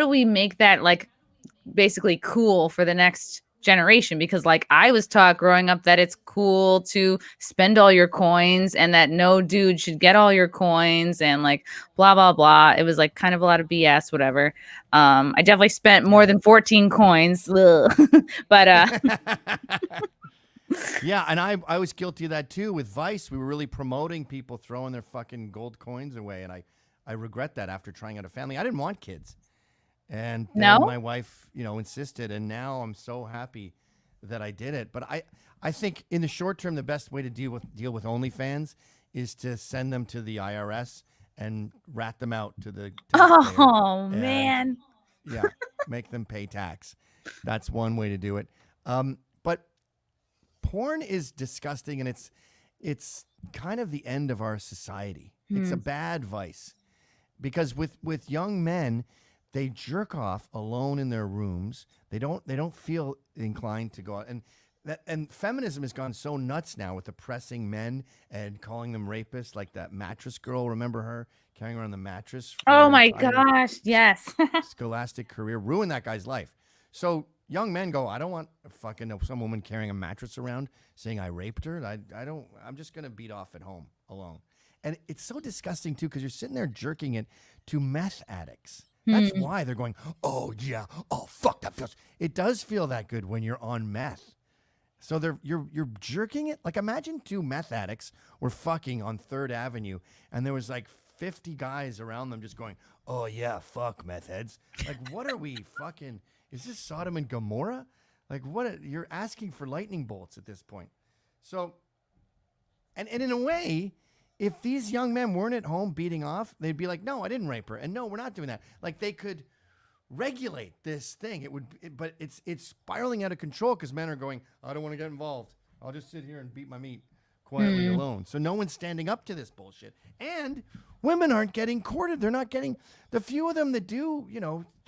S1: we make that like basically cool for the next generation? Because like I was taught growing up that it's cool to spend all your coins and that no dude should get all your coins and like blah blah blah. It was like kind of a lot of BS, whatever. I definitely spent more than 14 coins. But
S2: yeah, and I was guilty of that too with Vice. We were really promoting people throwing their fucking gold coins away, and I regret that after trying out a family. I didn't want kids. And then my wife, insisted, and now I'm so happy that I did it. But I think in the short term, the best way to deal with OnlyFans is to send them to the IRS and rat them out to the
S1: taxpayer. Man.
S2: Yeah, make them pay tax. That's one way to do it. But porn is disgusting, and it's kind of the end of our society. It's a bad vice because with young men, they jerk off alone in their rooms. They don't feel inclined to go out. And feminism has gone so nuts now with oppressing men and calling them rapists, like that mattress girl. Remember her carrying around the mattress?
S1: Oh my gosh, yes.
S2: Scholastic career ruined that guy's life. So young men go, I don't want some woman carrying a mattress around saying I raped her. I'm just gonna beat off at home alone. And it's so disgusting too because you're sitting there jerking it to meth addicts. That's why they're going, oh, yeah, oh, fuck, that feels. It does feel that good when you're on meth. So you're jerking it. Like, imagine two meth addicts were fucking on 3rd Avenue, and there was like 50 guys around them just going, oh, yeah, fuck, meth heads. Like, what are we fucking, is this Sodom and Gomorrah? Like, you're asking for lightning bolts at this point. So, and in a way, if these young men weren't at home beating off, they'd be like, no, I didn't rape her. And no, we're not doing that. Like they could regulate this thing. But it's spiraling out of control because men are going, I don't want to get involved. I'll just sit here and beat my meat quietly alone. So no one's standing up to this bullshit. And women aren't getting courted. They're not getting, the few of them that do,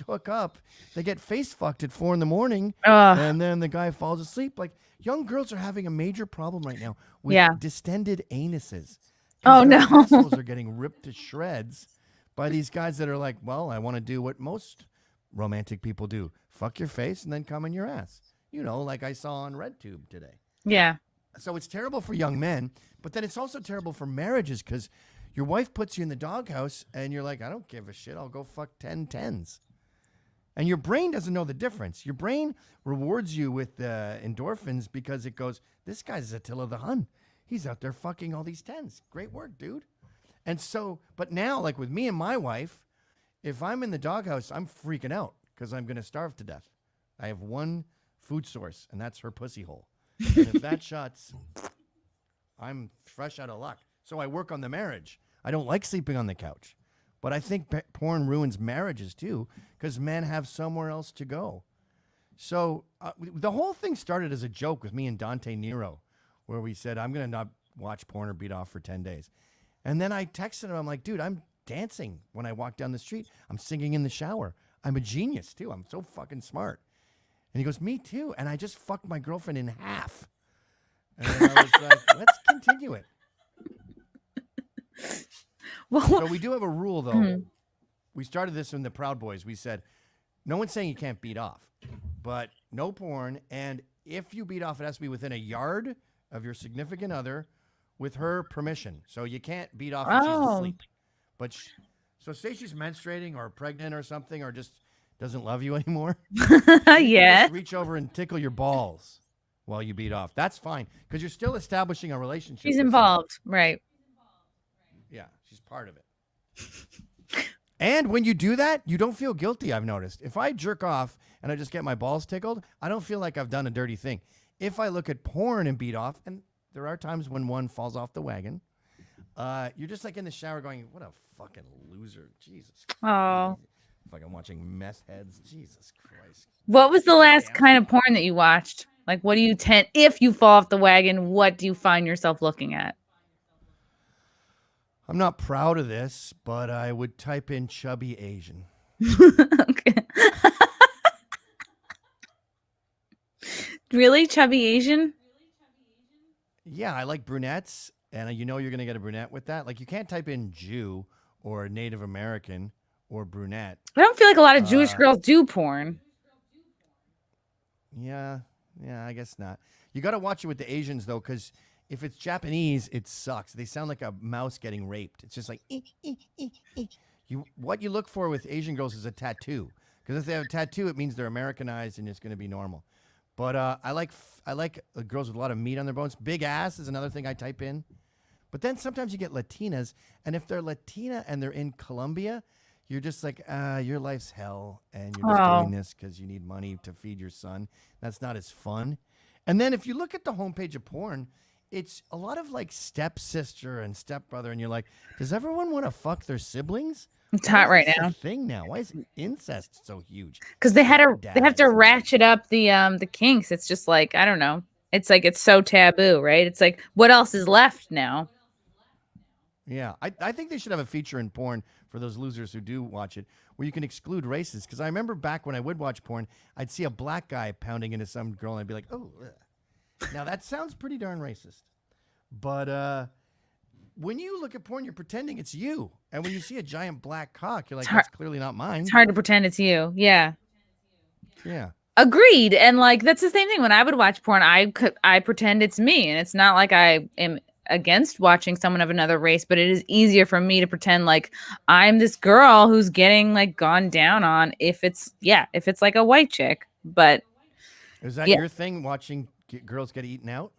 S2: hook up, they get face fucked at 4 a.m. And then the guy falls asleep. Like young girls are having a major problem right now with distended anuses.
S1: Oh no!
S2: Assholes are getting ripped to shreds by these guys that are like, well, I want to do what most romantic people do: fuck your face and then come in your ass. Like I saw on RedTube today.
S1: Yeah.
S2: So it's terrible for young men, but then it's also terrible for marriages because your wife puts you in the doghouse and you're like, I don't give a shit. I'll go fuck 10 tens. And your brain doesn't know the difference. Your brain rewards you with endorphins because it goes, this guy's Attila the Hun. He's out there fucking all these 10s. Great work, dude. And so, but now, like with me and my wife, if I'm in the doghouse, I'm freaking out because I'm going to starve to death. I have one food source, and that's her pussy hole. And if that shuts, I'm fresh out of luck. So I work on the marriage. I don't like sleeping on the couch. But I think porn ruins marriages too because men have somewhere else to go. So the whole thing started as a joke with me and Dante Nero, where we said, I'm going to not watch porn or beat off for 10 days. And then I texted him. I'm like, dude, I'm dancing when I walk down the street. I'm singing in the shower. I'm a genius, too. I'm so fucking smart. And he goes, me, too. And I just fucked my girlfriend in half. And I was like, let's continue it. Well, so we do have a rule, though. We started this in the Proud Boys. We said, no one's saying you can't beat off, but no porn. And if you beat off, it has to be within a yard of your significant other with her permission. So you can't beat off when she's asleep. But so say she's menstruating or pregnant or something or just doesn't love you anymore.
S1: Yeah.
S2: Just reach over and tickle your balls while you beat off. That's fine because you're still establishing a relationship.
S1: She's
S2: with
S1: involved, right?
S2: Yeah, she's part of it. And when you do that, you don't feel guilty, I've noticed. If I jerk off and I just get my balls tickled, I don't feel like I've done a dirty thing. If I look at porn and beat off, and there are times when one falls off the wagon, you're just like in the shower going, what a fucking loser. Jesus.
S1: Oh.
S2: Fucking watching mess heads. Jesus Christ.
S1: What was the last kind of porn that you watched? Like, what do you tend, if you fall off the wagon, what do you find yourself looking at?
S2: I'm not proud of this, but I would type in chubby Asian.
S1: Okay. Really? Chubby Asian?
S2: Yeah, I like brunettes, and you know you're going to get a brunette with that. Like, you can't type in Jew or Native American or brunette.
S1: I don't feel like a lot of Jewish girls do porn.
S2: Yeah, I guess not. You got to watch it with the Asians, though, because if it's Japanese, it sucks. They sound like a mouse getting raped. It's just like, what you look for with Asian girls is a tattoo. Because if they have a tattoo, it means they're Americanized and it's going to be normal. But I like girls with a lot of meat on their bones. Big ass is another thing I type in. But then sometimes you get Latinas, and if they're Latina and they're in Colombia, you're just like, your life's hell, and you're just doing this because you need money to feed your son. That's not as fun. And then if you look at the homepage of porn, it's a lot of like stepsister and stepbrother, and you're like, does everyone want to fuck their siblings?
S1: It's hot right now.
S2: Thing now. Why is incest so huge?
S1: Because they have to ratchet up the kinks. It's just like, I don't know. It's like it's so taboo, right? It's like, what else is left now?
S2: Yeah, I think they should have a feature in porn for those losers who do watch it, where you can exclude races. Because I remember back when I would watch porn, I'd see a black guy pounding into some girl, and I'd be like, oh. Ugh. Now that sounds pretty darn racist. But when you look at porn, you're pretending it's you. And when you see a giant black cock, you're like, that's clearly not mine.
S1: It's hard to pretend it's you. Yeah.
S2: Yeah.
S1: Agreed. And like, that's the same thing. When I would watch porn, I pretend it's me. And it's not like I am against watching someone of another race, but it is easier for me to pretend like I'm this girl who's getting like gone down on if it's like a white chick. But
S2: is that your thing, watching girls get eaten out?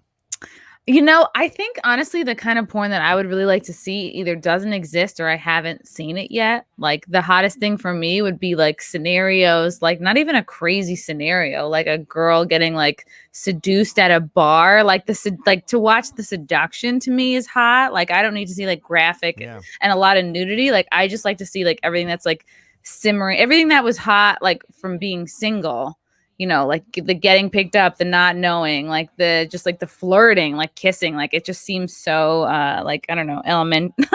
S1: You know, I think honestly, the kind of porn that I would really like to see either doesn't exist or I haven't seen it yet. Like the hottest thing for me would be like scenarios, like not even a crazy scenario, like a girl getting like seduced at a bar. Like to watch the seduction to me is hot. Like I don't need to see like graphic and a lot of nudity. Like I just like to see like everything that's like simmering, everything that was hot, like from being single. You know, like the getting picked up, the not knowing, like the flirting, like kissing, like it just seems so like, I don't know,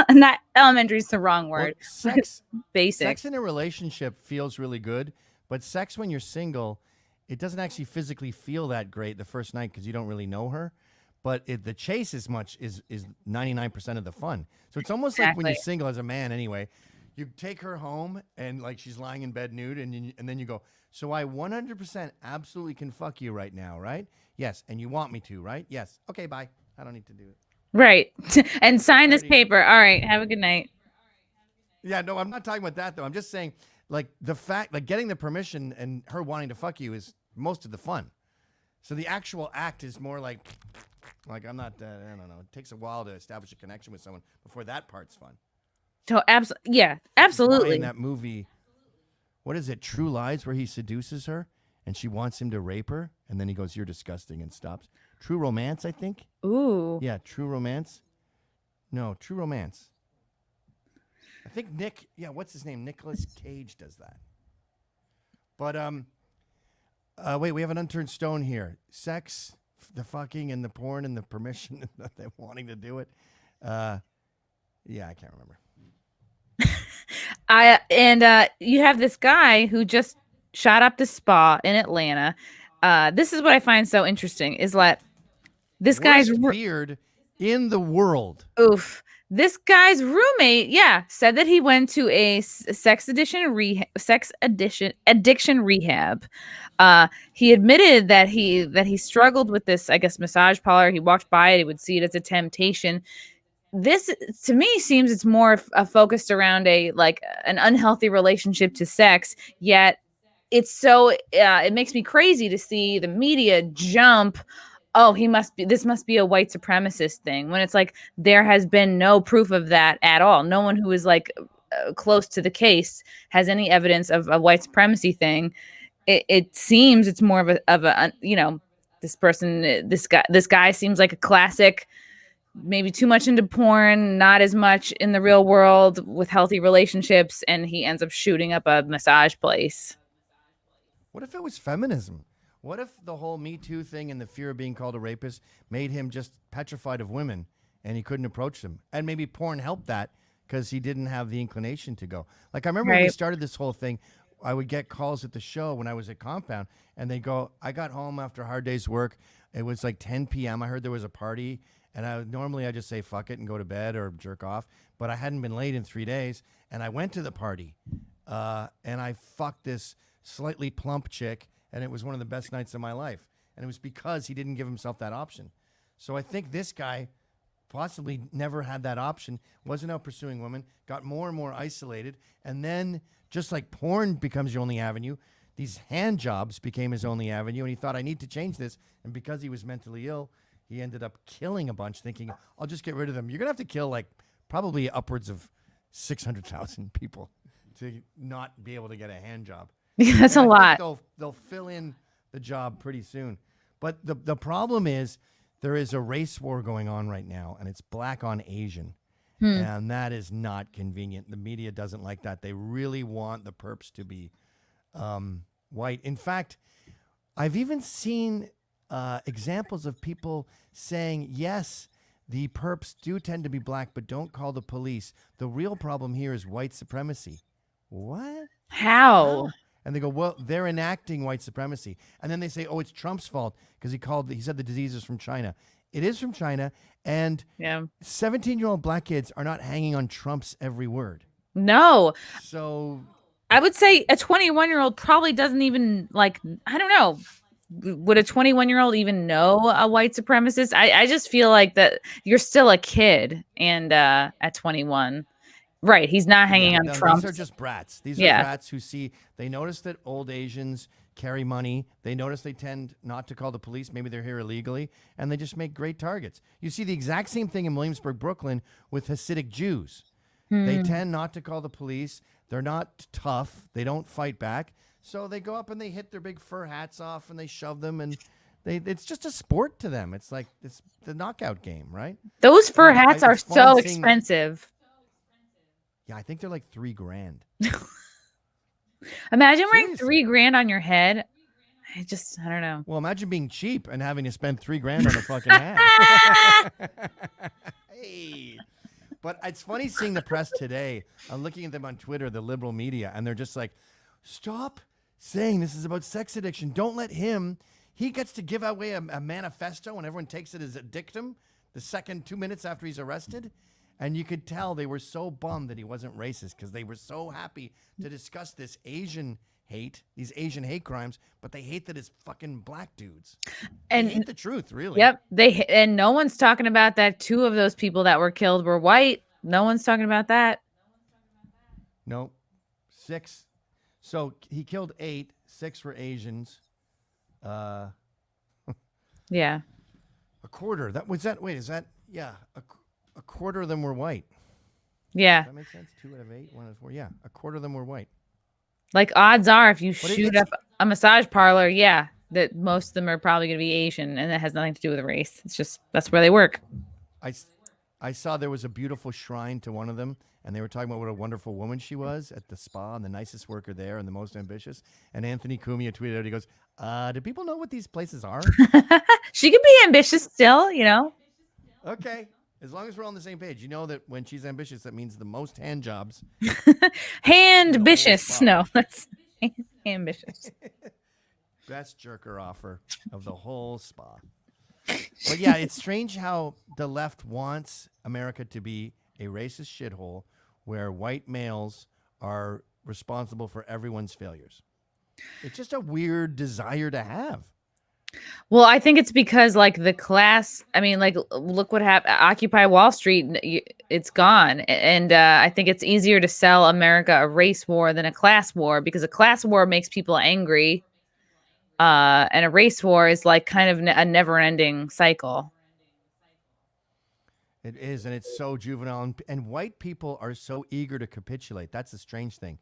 S1: not elementary is the wrong word.
S2: Well, sex,
S1: basic.
S2: Sex in a relationship feels really good, but sex when you're single, it doesn't actually physically feel that great the first night because you don't really know her. But the chase is 99% of the fun. So it's almost like when you're single as a man anyway, you take her home and like she's lying in bed nude and then you go, so I 100% absolutely can fuck you right now, right? Yes. And you want me to, right? Yes. Okay, bye. I don't need to do it.
S1: Right. And sign this paper. All right. Have a good night.
S2: Yeah, no, I'm not talking about that, though. I'm just saying, like, the fact, like, getting the permission and her wanting to fuck you is most of the fun. So the actual act is more like I'm not, I don't know. It takes a while to establish a connection with someone before that part's fun.
S1: So, absolutely.
S2: In that movie, what is it, True Lies, where he seduces her and she wants him to rape her, and then he goes, "You're disgusting," and stops. True Romance, I think.
S1: Ooh.
S2: Yeah, True Romance. No, True Romance. I think what's his name? Nicolas Cage does that. But wait, we have an unturned stone here. Sex, the fucking, and the porn, and the permission, and them wanting to do it. Yeah, I can't remember.
S1: You have this guy who just shot up the spa in Atlanta. This is what I find so interesting is that this guy's
S2: beard in the world.
S1: Oof. This guy's roommate, said that he went to a sex addiction rehab. He admitted that he struggled with this, I guess, massage parlor. He walked by it, he would see it as a temptation. This, to me, seems it's more focused around an unhealthy relationship to sex. Yet, it's so it makes me crazy to see the media jump oh, this must be a white supremacist thing, when it's like there has been no proof of that at all. No one who is like close to the case has any evidence of a white supremacy thing. It seems it's more of a this guy seems like a classic, maybe too much into porn, not as much in the real world with healthy relationships, and he ends up shooting up a massage place.
S2: What if it was feminism? What if the whole Me Too thing and the fear of being called a rapist made him just petrified of women and he couldn't approach them? And maybe porn helped that because he didn't have the inclination to go. Like, I remember when we started this whole thing, I would get calls at the show when I was at Compound, and they go, I got home after a hard day's work. It was like 10 p.m. I heard there was a party, and I just say fuck it and go to bed or jerk off. But I hadn't been late in 3 days, and I went to the party, and I fucked this slightly plump chick, and it was one of the best nights of my life. And it was because he didn't give himself that option. So I think this guy possibly never had that option, wasn't out pursuing women, got more and more isolated, and then just like porn becomes your only avenue, these hand jobs became his only avenue, and he thought, I need to change this. And because he was mentally ill, he ended up killing a bunch, thinking, I'll just get rid of them. You're going to have to kill like probably upwards of 600,000 people to not be able to get a hand job.
S1: Yeah, that's a lot.
S2: They'll fill in the job pretty soon. But the problem is there is a race war going on right now, and it's black on Asian. And that is not convenient. The media doesn't like that. They really want the perps to be white. In fact, I've even seen examples of people saying, yes, the perps do tend to be black, but don't call the police. The real problem here is white supremacy. What?
S1: How?
S2: And they go, well, they're enacting white supremacy. And then they say, oh, it's Trump's fault because he said the disease is from China. It is from China. And 17-year-old black kids are not hanging on Trump's every word.
S1: No.
S2: So
S1: I would say a 21-year-old probably doesn't even, like, I don't know. Would a 21-year-old even know a white supremacist? I just feel like that you're still a kid, and at 21. Right, he's not hanging on Trump.
S2: These are just brats. These are brats who they notice that old Asians carry money. They notice they tend not to call the police. Maybe they're here illegally, and they just make great targets. You see the exact same thing in Williamsburg, Brooklyn, with Hasidic Jews. They tend not to call the police. They're not tough. They don't fight back. So they go up and they hit their big fur hats off and they shove them, and it's just a sport to them. It's like it's the knockout game, right?
S1: Those fur hats are so expensive.
S2: Yeah, I think they're like $3,000.
S1: Imagine wearing $3,000 on your head. I don't know.
S2: Well, imagine being cheap and having to spend $3,000 on a fucking hat. Hey. But it's funny seeing the press today. I'm looking at them on Twitter, the liberal media, and they're just like, stop saying this is about sex addiction. Don't let him. He gets to give away a manifesto, and everyone takes it as a dictum the second 2 minutes after he's arrested. And you could tell they were so bummed that he wasn't racist because they were so happy to discuss this Asian hate, these Asian hate crimes, but they hate that it's fucking black dudes. And they hate the truth, really.
S1: Yep. And no one's talking about that. 2 of those people that were killed were white. No one's talking about that.
S2: No. 6. So he killed 8. 6 were Asians.
S1: Yeah.
S2: A quarter. A quarter of them were white.
S1: Yeah.
S2: Does that make sense? 2 out of 8, 1 out of 4. Yeah, a quarter of them were white.
S1: Like, odds are, if you shoot up a massage parlor, that most of them are probably going to be Asian, and that has nothing to do with race. It's just that's where they work.
S2: I saw there was a beautiful shrine to one of them, and they were talking about what a wonderful woman she was at the spa, and the nicest worker there, and the most ambitious. And Anthony Cumia tweeted out, he goes, do people know what these places are?
S1: She could be ambitious still,
S2: Okay. As long as we're on the same page, you know that when she's ambitious, that means the most hand jobs.
S1: Hand-ambitious. No, that's ambitious.
S2: Best jerker offer of the whole spa. But yeah, it's strange how the left wants America to be a racist shithole where white males are responsible for everyone's failures. It's just a weird desire to have.
S1: Well, I think it's because, like, the class, I mean, like, look what happened. Occupy Wall Street, it's gone. And I think it's easier to sell America a race war than a class war, because a class war makes people angry. and a race war is like kind of a never-ending cycle.
S2: It is, and it's so juvenile, and white people are so eager to capitulate. That's the strange thing.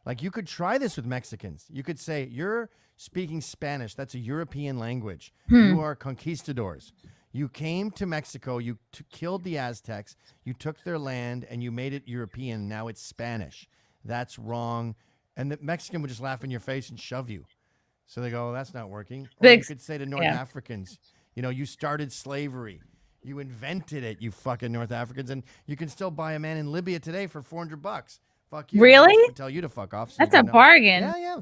S2: Like, you could try this with Mexicans. You could say, you're speaking Spanish. That's a European language. You are conquistadors. You came to Mexico. You killed the Aztecs. You took their land, and you made it European. Now it's Spanish. That's wrong. And the Mexican would just laugh in your face and shove you. So they go, oh, that's not working. Or you could say to North Africans, you started slavery. You invented it, you fucking North Africans, and you can still buy a man in Libya today for $400. Fuck you.
S1: Really?
S2: I tell you to fuck off. So
S1: that's a bargain.
S2: Yeah.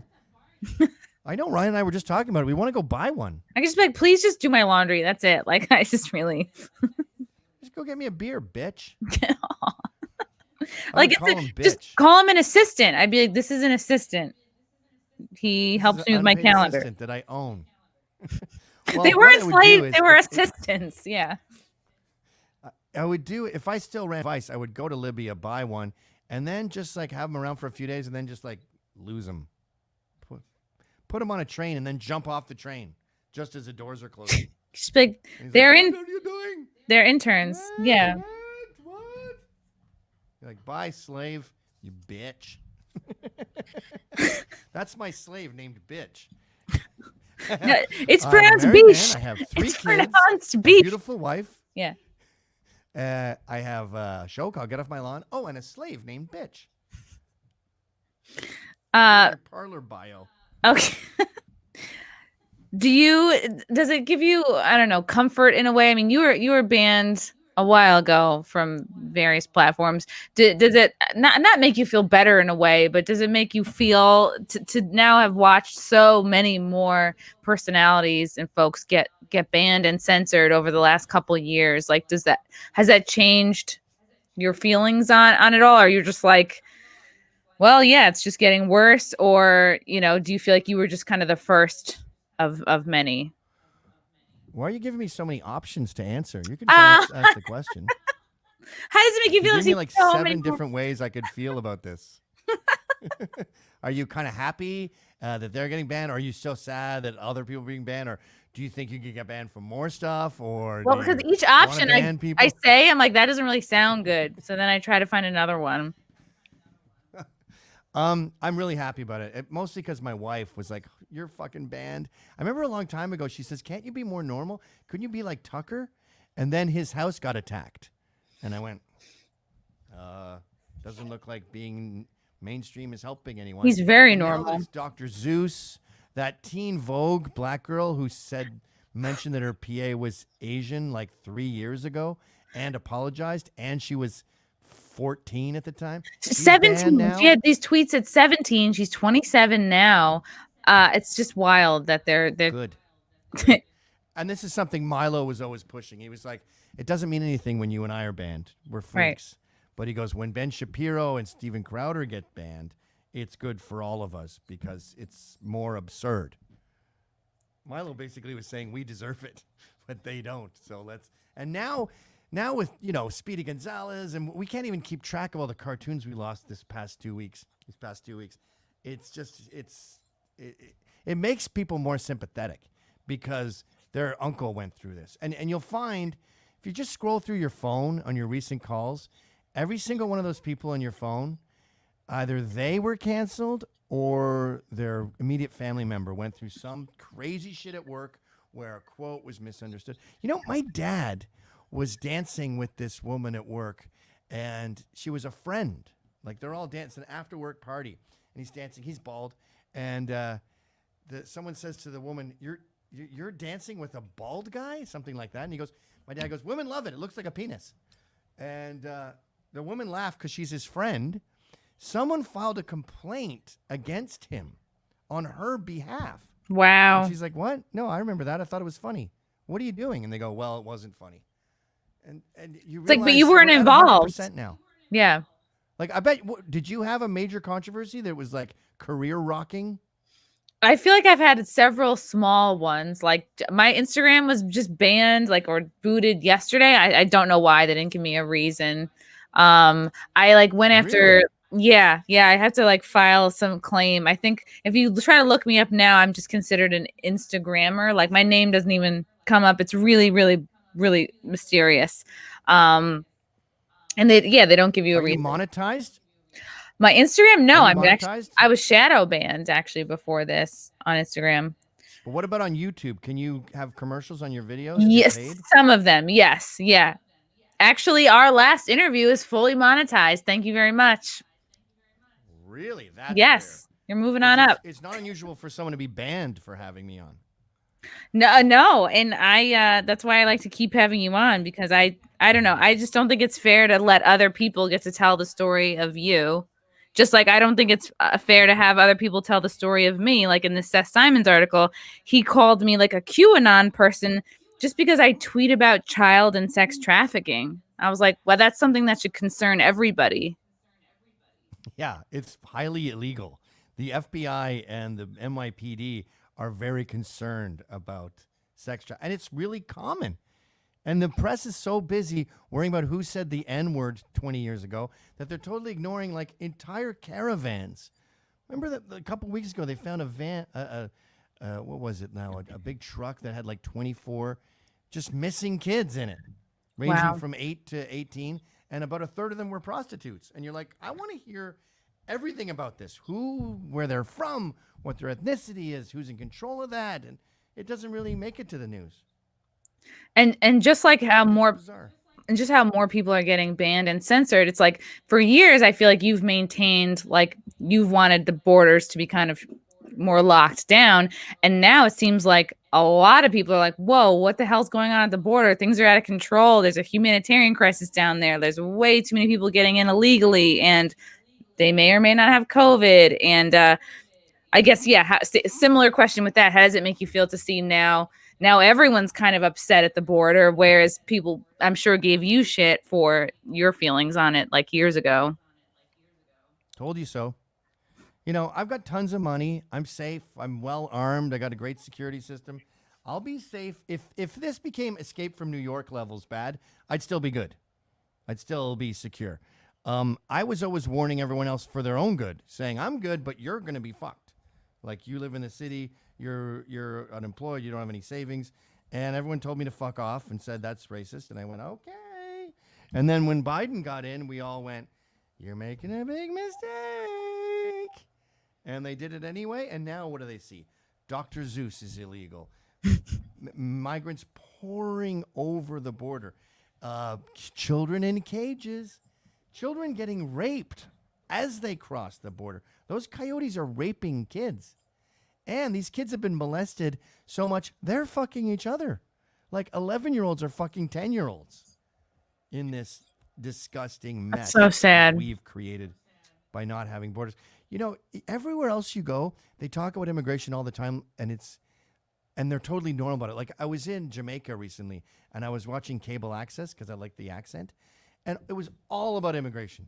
S2: I know. Ryan and I were just talking about it. We want to go buy one.
S1: I can just be like, please just do my laundry. That's it. Like, I just really.
S2: Just go get me a beer, bitch.
S1: Like, just call him an assistant. I'd be like, this is an assistant. He helps me with my calendar.
S2: Assistant that I own.
S1: Well, they weren't slaves. They were assistants. Yeah.
S2: I would do, if I still ran Vice, I would go to Libya, buy one, and then just like have them around for a few days and then just like lose them. Put them on a train and then jump off the train just as the doors are closing.
S1: Just like, they're
S2: like, what are you doing?
S1: They're interns. What? Yeah.
S2: What? You're like, bye, slave, you bitch. That's my slave named Bitch.
S1: No, it's pronounced Beach.
S2: I have 3 kids,
S1: pronounced Beach.
S2: A beautiful wife.
S1: Yeah.
S2: I have a show called Get Off My Lawn. Oh, and a slave named Bitch. Parlor bio.
S1: Okay. Does it give you, I don't know, comfort in a way? I mean, you were banned a while ago from various platforms. Does it not make you feel better in a way, but does it make you feel to now have watched so many more personalities and folks get banned and censored over the last couple of years? Like, has that changed your feelings on it all? Or you're just like, well, yeah, it's just getting worse? Or, do you feel like you were just kind of the first of many?
S2: Why are you giving me so many options to answer? You can just ask the question.
S1: How does it make you feel?
S2: Give me like 7 different ways I could feel about this. Are you kind of happy that they're getting banned? Or are you still sad that other people are being banned? Or do you think you could get banned for more stuff? Or
S1: because each option I say, I'm like, that doesn't really sound good. So then I try to find another one.
S2: I'm really happy about it. Mostly because my wife was like, you're fucking banned. I remember a long time ago, she says, can't you be more normal? Couldn't you be like Tucker? And then his house got attacked. And I went, doesn't look like being mainstream is helping anyone.
S1: He's very normal.
S2: Dr. Zeus, that Teen Vogue black girl who mentioned that her PA was Asian like 3 years ago and apologized. And she was 14 at the time.
S1: 17. She had these tweets at 17. She's 27 now. It's just wild that they're
S2: good. And this is something Milo was always pushing. He was like, it doesn't mean anything when you and I are banned. We're freaks. Right. But he goes, when Ben Shapiro and Steven Crowder get banned, it's good for all of us because it's more absurd. Milo basically was saying we deserve it, but they don't. So and now with, Speedy Gonzalez, and we can't even keep track of all the cartoons we lost these past 2 weeks. It's just, it makes people more sympathetic because their uncle went through this. And you'll find, if you just scroll through your phone on your recent calls, every single one of those people on your phone, either they were canceled or their immediate family member went through some crazy shit at work where a quote was misunderstood. My dad was dancing with this woman at work, and she was a friend. Like, they're all dancing after work party, and he's dancing. He's bald, and someone says to the woman, "You're dancing with a bald guy?" Something like that. And my dad goes, "Women love it. It looks like a penis." And the woman laughed because she's his friend. Someone filed a complaint against him on her behalf.
S1: Wow.
S2: And she's like, "What? No, I remember that. I thought it was funny. What are you doing?" And they go, "Well, it wasn't funny." And you realize,
S1: but you weren't involved.
S2: 100% now.
S1: Yeah.
S2: Like, I bet, did you have a major controversy that was like career rocking?
S1: I feel like I've had several small ones. Like, my Instagram was just banned, or booted yesterday. I don't know why. They didn't give me a reason. I went after, Yeah, I have to like file some claim. I think if you try to look me up now, I'm just considered an Instagrammer. Like my name doesn't even come up. It's really, really, really mysterious. Um, and they don't give you a
S2: Are you
S1: reason.
S2: monetized?
S1: My Instagram,
S2: Are
S1: no,
S2: you
S1: I'm actually
S2: monetized?
S1: I was shadow banned actually before this on Instagram.
S2: But what about on YouTube? Can you have commercials on your videos and get
S1: Yes,
S2: paid?
S1: some of them. Yes, yeah. Actually, our last interview is fully monetized. Thank you very much.
S2: Really? That's rare.
S1: Yes, you're moving
S2: Because
S1: on up.
S2: it's not unusual for someone to be banned for having me on.
S1: No, and I that's why I like to keep having you on because I don't know. I just don't think it's fair to let other people get to tell the story of you. Just like I don't think it's fair to have other people tell the story of me. Like in this Seth Simons article, he called me like a QAnon person just because I tweet about child and sex trafficking. I was like, well, that's something that should concern everybody.
S2: Yeah, it's highly illegal. The FBI and the NYPD are very concerned about sex trafficking, and it's really common. And the press is so busy worrying about who said the N-word 20 years ago that they're totally ignoring like entire caravans. Remember that a couple weeks ago they found a van, what was it now? A big truck that had like 24 just missing kids in it, ranging
S1: Wow.
S2: from 8 to 18, and about a third of them were prostitutes. And you're like, I want to hear everything about this: where they're from, what their ethnicity is, who's in control of that, and it doesn't really make it to the news.
S1: And just like how more
S2: Bizarre.
S1: and just how more people are getting banned and censored, it's like for years I feel like you've maintained like you've wanted the borders to be kind of more locked down, and now it seems like a lot of people are like, whoa, what the hell's going on at the border? Things are out of control. There's a humanitarian crisis down there. There's way too many people getting in illegally, and they may or may not have COVID. And I guess, yeah, similar question with that. How does it make you feel to see now everyone's kind of upset at the border, whereas people, I'm sure, gave you shit for your feelings on it like years ago?
S2: Told you so. You know, I've got tons of money. I'm safe. I'm well armed. I got a great security system. I'll be safe. If this became Escape from New York levels bad, I'd still be good. I'd still be secure. I was always warning everyone else for their own good, saying, I'm good, but you're going to be fucked. Like, you live in the city, you're unemployed, you don't have any savings. And everyone told me to fuck off and said that's racist. And I went, okay. And then when Biden got in, we all went, you're making a big mistake. And they did it anyway. And now what do they see? Dr. Zeus is illegal. Migrants pouring over the border. Children in cages. Children getting raped as they cross the border. Those coyotes are raping kids. And these kids have been molested so much, they're fucking each other. Like 11-year-olds are fucking 10-year-olds in this disgusting mess.
S1: That's so sad.
S2: That we've created by not having borders. You know, everywhere else you go, they talk about immigration all the time, and they're totally normal about it. Like, I was in Jamaica recently, and I was watching cable access because I like the accent, and it was all about immigration.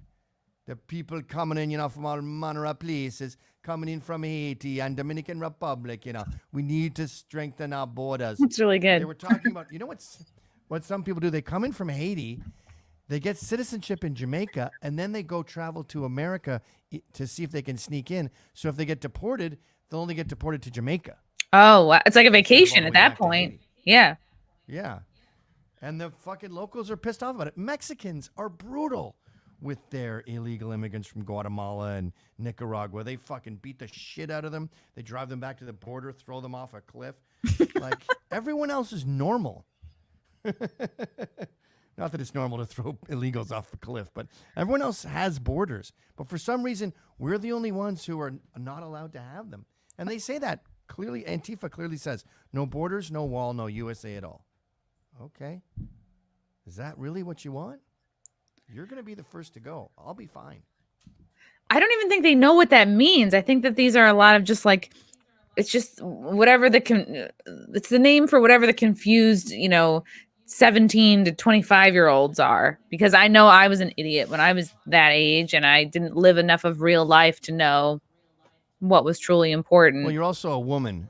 S2: The people coming in, you know, from all manner of places, coming in from Haiti and Dominican Republic, you know. We need to strengthen our borders.
S1: It's really good.
S2: They were talking about, you know what some people do? They come in from Haiti, they get citizenship in Jamaica, and then they go travel to America to see if they can sneak in. So if they get deported, they'll only get deported to Jamaica.
S1: Oh, wow. It's like a vacation at that point. Yeah.
S2: Yeah. And the fucking locals are pissed off about it. Mexicans are brutal with their illegal immigrants from Guatemala and Nicaragua. They fucking beat the shit out of them. They drive them back to the border, throw them off a cliff. Like, everyone else is normal. Not that it's normal to throw illegals off a cliff, but everyone else has borders. But for some reason, we're the only ones who are not allowed to have them. And they say that clearly. Antifa clearly says, no borders, no wall, no USA at all. Okay. Is that really what you want? You're going to be the first to go. I'll be fine.
S1: I don't even think they know what that means. I think that these are a lot of just like, it's just whatever it's the name for whatever the confused, 17 to 25-year-olds are. Because I know I was an idiot when I was that age and I didn't live enough of real life to know what was truly important.
S2: Well, you're also a woman.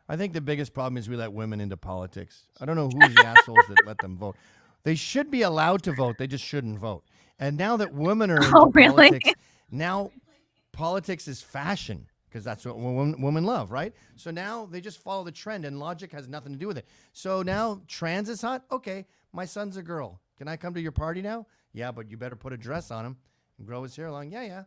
S2: I think the biggest problem is we let women into politics. I don't know who's the assholes that let them vote. They should be allowed to vote. They just shouldn't vote. And now that women are into politics, Now politics is fashion because that's what women love, right? So now they just follow the trend and logic has nothing to do with it. So now trans is hot. Okay, my son's a girl. Can I come to your party now? Yeah, but you better put a dress on him and grow his hair long. Yeah.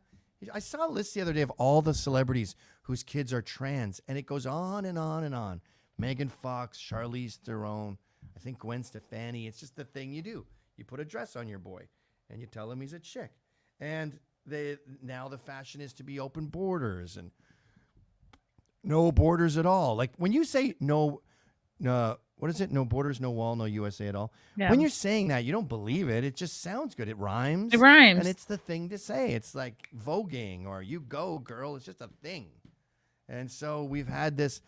S2: I saw a list the other day of all the celebrities whose kids are trans, and it goes on and on and on. Megan Fox, Charlize Theron, I think Gwen Stefani. It's just the thing you do. You put a dress on your boy, and you tell him he's a chick. And now the fashion is to be open borders and no borders at all. Like when you say no, what is it? No borders, no wall, no USA at all.
S1: Yeah.
S2: When you're saying that, you don't believe it. It just sounds good. It rhymes.
S1: It rhymes.
S2: And it's the thing to say. It's like voguing or you go, girl. It's just a thing. And so we've had this,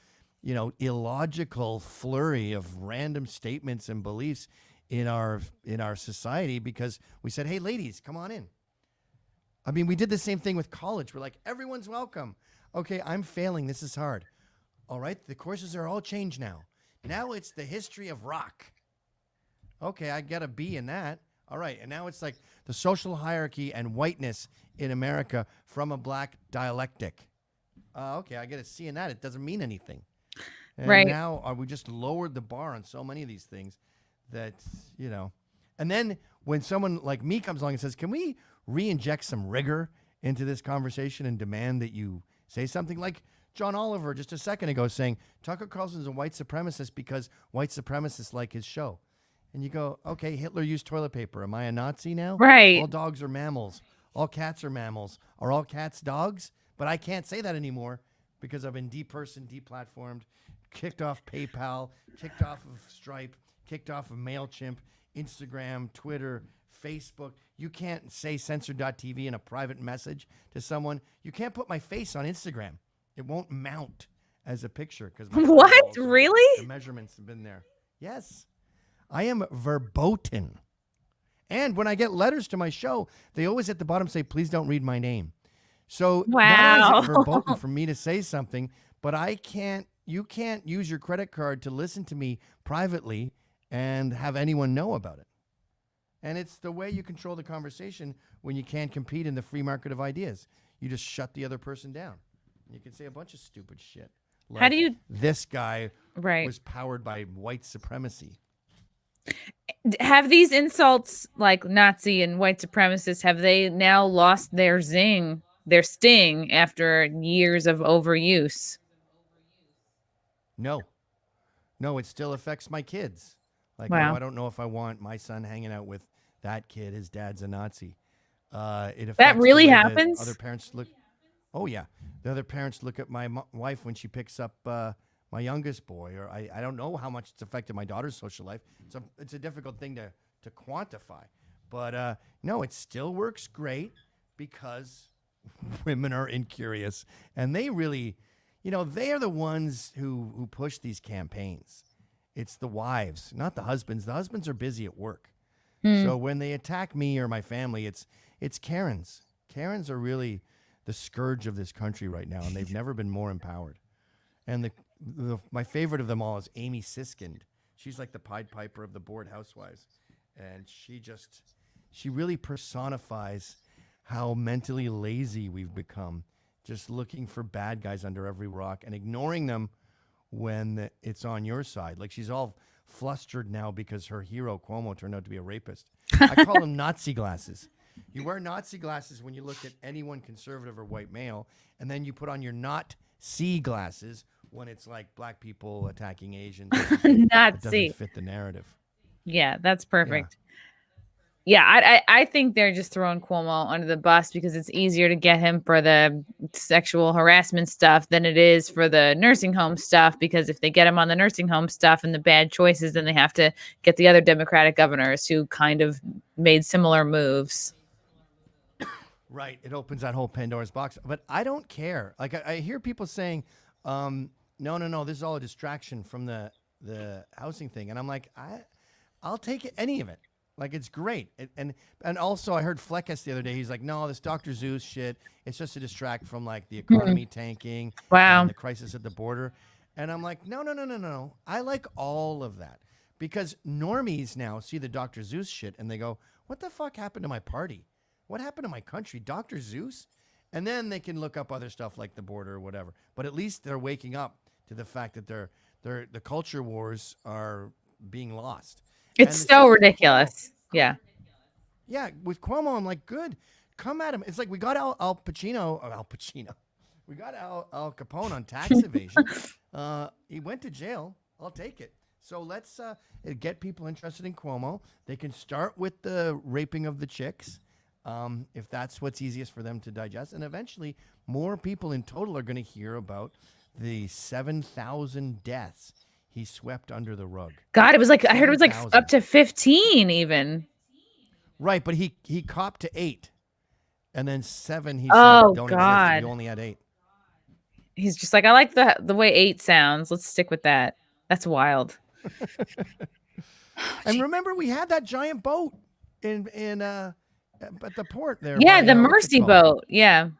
S2: illogical flurry of random statements and beliefs in our society because we said, hey, ladies, come on in. I mean, we did the same thing with college. We're like, everyone's welcome. Okay, I'm failing. This is hard. All right, the courses are all changed now. Now it's the history of rock. Okay, I got a B in that. All right, and now it's like the social hierarchy and whiteness in America from a black dialectic. Okay, I get a C in that. It doesn't mean anything. And
S1: right.
S2: Now we just lowered the bar on so many of these things that, And then when someone like me comes along and says, can we re-inject some rigor into this conversation and demand that you say something like John Oliver just a second ago saying Tucker Carlson's a white supremacist because white supremacists like his show. And you go, okay, Hitler used toilet paper. Am I a Nazi now?
S1: Right.
S2: All dogs are mammals. All cats are mammals. Are all cats dogs? But I can't say that anymore because I've been depersoned, deplatformed, kicked off PayPal, kicked off of Stripe, kicked off of MailChimp, Instagram, Twitter, Facebook. You can't say censor.tv in a private message to someone. You can't put my face on Instagram. It won't mount as a picture because
S1: what? Really?
S2: The measurements have been there. Yes. I am verboten. And when I get letters to my show, they always at the bottom say, please don't read my name. So not only is it verboten for me to say something, but you can't use your credit card to listen to me privately and have anyone know about it. And it's the way you control the conversation when you can't compete in the free market of ideas. You just shut the other person down. You can say a bunch of stupid shit. Like,
S1: how do you?
S2: This guy
S1: right.
S2: was powered by white supremacy.
S1: Have these insults like Nazi and white supremacist, have they now lost their zing, their sting after years of overuse?
S2: No, it still affects my kids. Like,
S1: wow.
S2: I don't know if I want my son hanging out with that kid. His dad's a Nazi. It affects
S1: that really happens?
S2: Other parents look. Oh, yeah. The other parents look at my wife when she picks up my youngest boy. Or I don't know how much it's affected my daughter's social life. It's a difficult thing to quantify. But, no, it still works great because women are incurious. And they really, they are the ones who push these campaigns. It's the wives, not the husbands. The husbands are busy at work. So when they attack me or my family, it's Karens. Karens are really the scourge of this country right now, and they've never been more empowered. And my favorite of them all is Amy Siskind. She's like the Pied Piper of the bored housewives. And she really personifies how mentally lazy we've become, just looking for bad guys under every rock and ignoring them when it's on your side. Like she's all flustered now because her hero Cuomo turned out to be a rapist. I call them Nazi glasses. You wear Nazi glasses when you look at anyone conservative or white male, and then you put on your not C glasses when it's like black people attacking Asians.
S1: Not C.
S2: Doesn't fit the narrative.
S1: Yeah, that's perfect. Yeah, I think they're just throwing Cuomo under the bus because it's easier to get him for the sexual harassment stuff than it is for the nursing home stuff, because if they get him on the nursing home stuff and the bad choices, then they have to get the other Democratic governors who kind of made similar moves.
S2: Right. It opens that whole Pandora's box. But I don't care. Like I hear people saying, no, this is all a distraction from the housing thing. And I'm like, I'll take any of it. Like, it's great. And also I heard Fleckus the other day. He's like, no, this Dr. Zeus shit, it's just to distract from like the economy tanking.
S1: Wow.
S2: And the crisis at the border. And I'm like, no. I like all of that. Because normies now see the Dr. Zeus shit and they go, what the fuck happened to my party? What happened to my country? Dr. Zeus? And then they can look up other stuff like the border or whatever. But at least they're waking up to the fact that the culture wars are being lost.
S1: It's
S2: And the
S1: so
S2: same with
S1: ridiculous.
S2: Cuomo.
S1: Yeah.
S2: Yeah, with Cuomo, I'm like, good. Come at him. It's like we got Al Pacino. We got Al Capone on tax evasion. He went to jail. I'll take it. So let's get people interested in Cuomo. They can start with the raping of the chicks, if that's what's easiest for them to digest. And eventually, more people in total are going to hear about the 7,000 deaths he swept under the rug.
S1: God, it was like, I heard it was like
S2: 7,000.
S1: up to 15 even.
S2: Right, but he copped to 8. And then 7 he
S1: Oh,
S2: said don't exist.
S1: God.
S2: He only had 8.
S1: He's just like, I like the way 8 sounds. Let's stick with that. That's wild.
S2: And remember, we had that giant boat in at the port there.
S1: Yeah,
S2: by,
S1: the
S2: what's it
S1: Mercy
S2: called?
S1: boat. Yeah.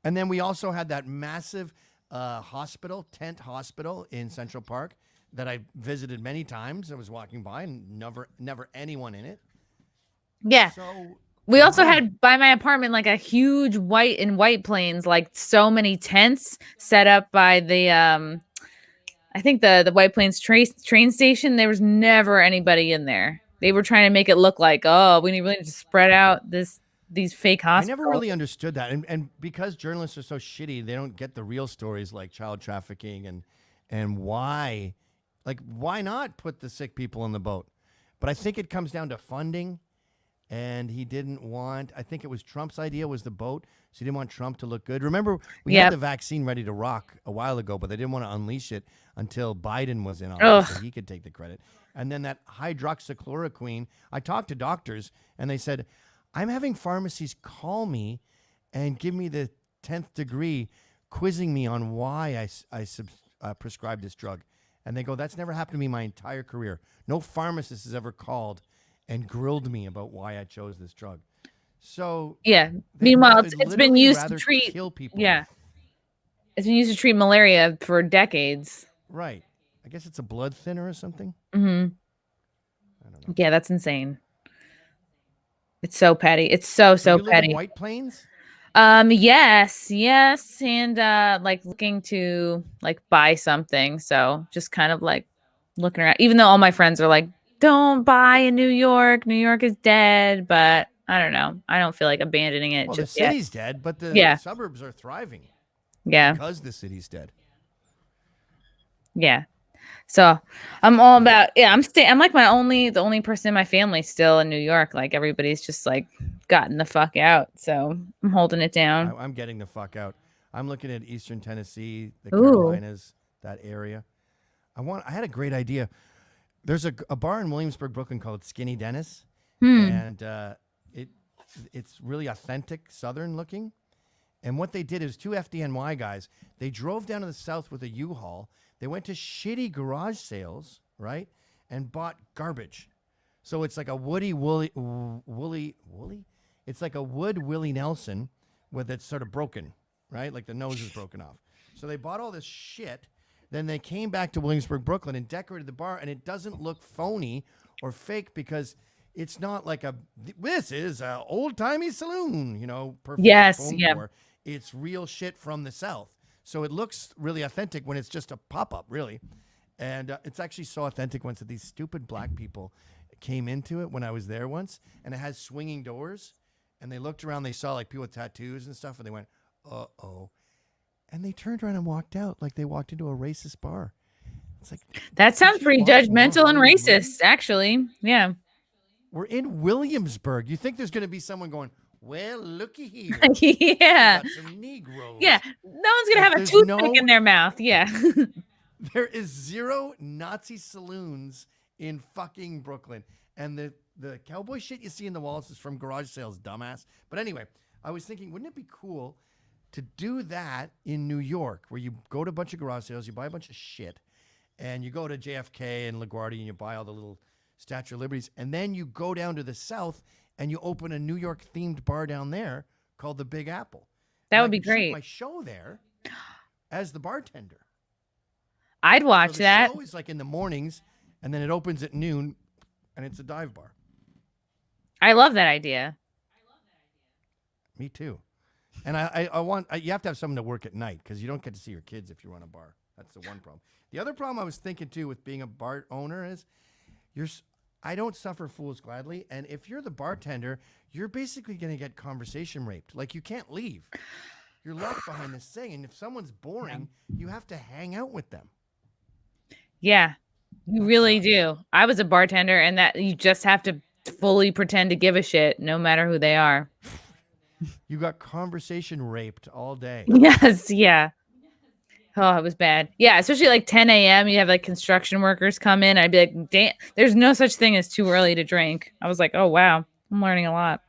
S2: And then we also had that massive tent hospital in Central Park that I visited many times. I was walking by and never anyone in it.
S1: Yeah.
S2: So
S1: we also had by my apartment like a huge white plains, like so many tents set up by the I think the White Plains train station. There was never anybody in there. They were trying to make it look like, oh, we really need to spread out these fake hospitals.
S2: I never really understood that. And because journalists are so shitty, they don't get the real stories like child trafficking and why not put the sick people in the boat? But I think it comes down to funding. And he didn't want, I think it was Trump's idea was the boat. So he didn't want Trump to look good. Remember, we had the vaccine ready to rock a while ago, but they didn't want to unleash it until Biden was in office so he could take the credit. And then that hydroxychloroquine, I talked to doctors and they said, I'm having pharmacies call me and give me the 10th degree, quizzing me on why I prescribed this drug. And they go, that's never happened to me my entire career. No pharmacist has ever called and grilled me about why I chose this drug. So
S1: yeah. Meanwhile, it's been used to treat
S2: kill people.
S1: Yeah. It's been used to treat malaria for decades.
S2: Right. I guess it's a blood thinner or something.
S1: Mm-hmm.
S2: I don't know.
S1: Yeah, that's insane. It's so petty. It's so
S2: you live
S1: petty.
S2: In White Plains?
S1: Yes, and like looking to like buy something. So just kind of like looking around. Even though all my friends are like, don't buy in New York. New York is dead. But I don't know. I don't feel like abandoning it.
S2: Well,
S1: just
S2: the city's dead, but the suburbs are thriving.
S1: Yeah.
S2: Because the city's dead.
S1: Yeah. So I'm all about, I'm like the only person in my family still in New York. Like everybody's just like gotten the fuck out. So I'm holding it down.
S2: I'm getting the fuck out. I'm looking at Eastern Tennessee, the Carolinas, that area. I had a great idea. There's a bar in Williamsburg, Brooklyn called Skinny Dennis. And it's really authentic, Southern looking. And what they did is 2 FDNY guys, they drove down to the south with a U-Haul. They went to shitty garage sales, right, and bought garbage. So it's like a woody. It's like a wood Willie Nelson with it's sort of broken, right? Like the nose is broken off. So they bought all this shit. Then they came back to Williamsburg, Brooklyn, and decorated the bar, and it doesn't look phony or fake because it's not like this is an old-timey saloon, perfect phone bar. It's real shit from the South. So it looks really authentic when it's just a pop-up, really. And it's actually so authentic once that these stupid black people came into it when I was there once, and it has swinging doors. And they looked around, they saw like people with tattoos and stuff, and they went, uh-oh. And they turned around and walked out like they walked into a racist bar. It's like
S1: that sounds pretty judgmental and racist, actually. Yeah.
S2: We're in Williamsburg. You think there's going to be someone going, well, looky here.
S1: Yeah.
S2: Got some Negroes.
S1: Yeah. No one's going to have a toothpick in their mouth. Yeah.
S2: There is 0 Nazi saloons in fucking Brooklyn. And the cowboy shit you see in the walls is from garage sales, dumbass. But anyway, I was thinking, wouldn't it be cool to do that in New York, where you go to a bunch of garage sales, you buy a bunch of shit, and you go to JFK and LaGuardia and you buy all the little Statue of Liberties, and then you go down to the South and you open a New York themed bar down there called the Big Apple.
S1: That would be great.
S2: My show there as the bartender.
S1: I'd watch that.
S2: The show is like in the mornings, and then it opens at noon, and it's a dive bar.
S1: I love that idea.
S2: Me too. And you have to have someone to work at night because you don't get to see your kids if you run a bar. That's the one problem. The other problem I was thinking too with being a bar owner is I don't suffer fools gladly. And if you're the bartender, you're basically going to get conversation raped. Like you can't leave. You're locked behind this thing. And if someone's boring, you have to hang out with them.
S1: Yeah, you really do. I was a bartender, and that you just have to fully pretend to give a shit no matter who they are.
S2: You got conversation raped all day.
S1: Yes, yeah. Oh, it was bad. Yeah, especially like 10 a.m. You have like construction workers come in. I'd be like, damn, there's no such thing as too early to drink. I was like, oh, wow, I'm learning a lot.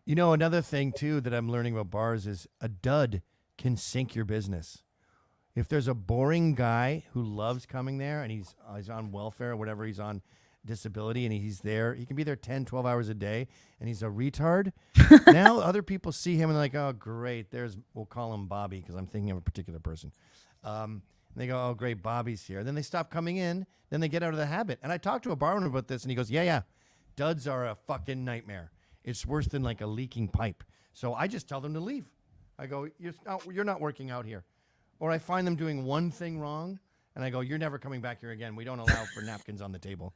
S2: You know, another thing too that I'm learning about bars is a dud can sink your business. If there's a boring guy who loves coming there and he's on welfare or whatever, he's on disability and he's there, he can be there 10, 12 hours a day and he's a retard. Now other people see him and they're like, oh, great. We'll call him Bobby because I'm thinking of a particular person. And they go, oh, great, Bobby's here. Then they stop coming in. Then they get out of the habit. And I talked to a bar owner about this and he goes, yeah, duds are a fucking nightmare. It's worse than like a leaking pipe. So I just tell them to leave. I go, you're not working out here. Or I find them doing one thing wrong, and I go, you're never coming back here again. We don't allow for napkins on the table.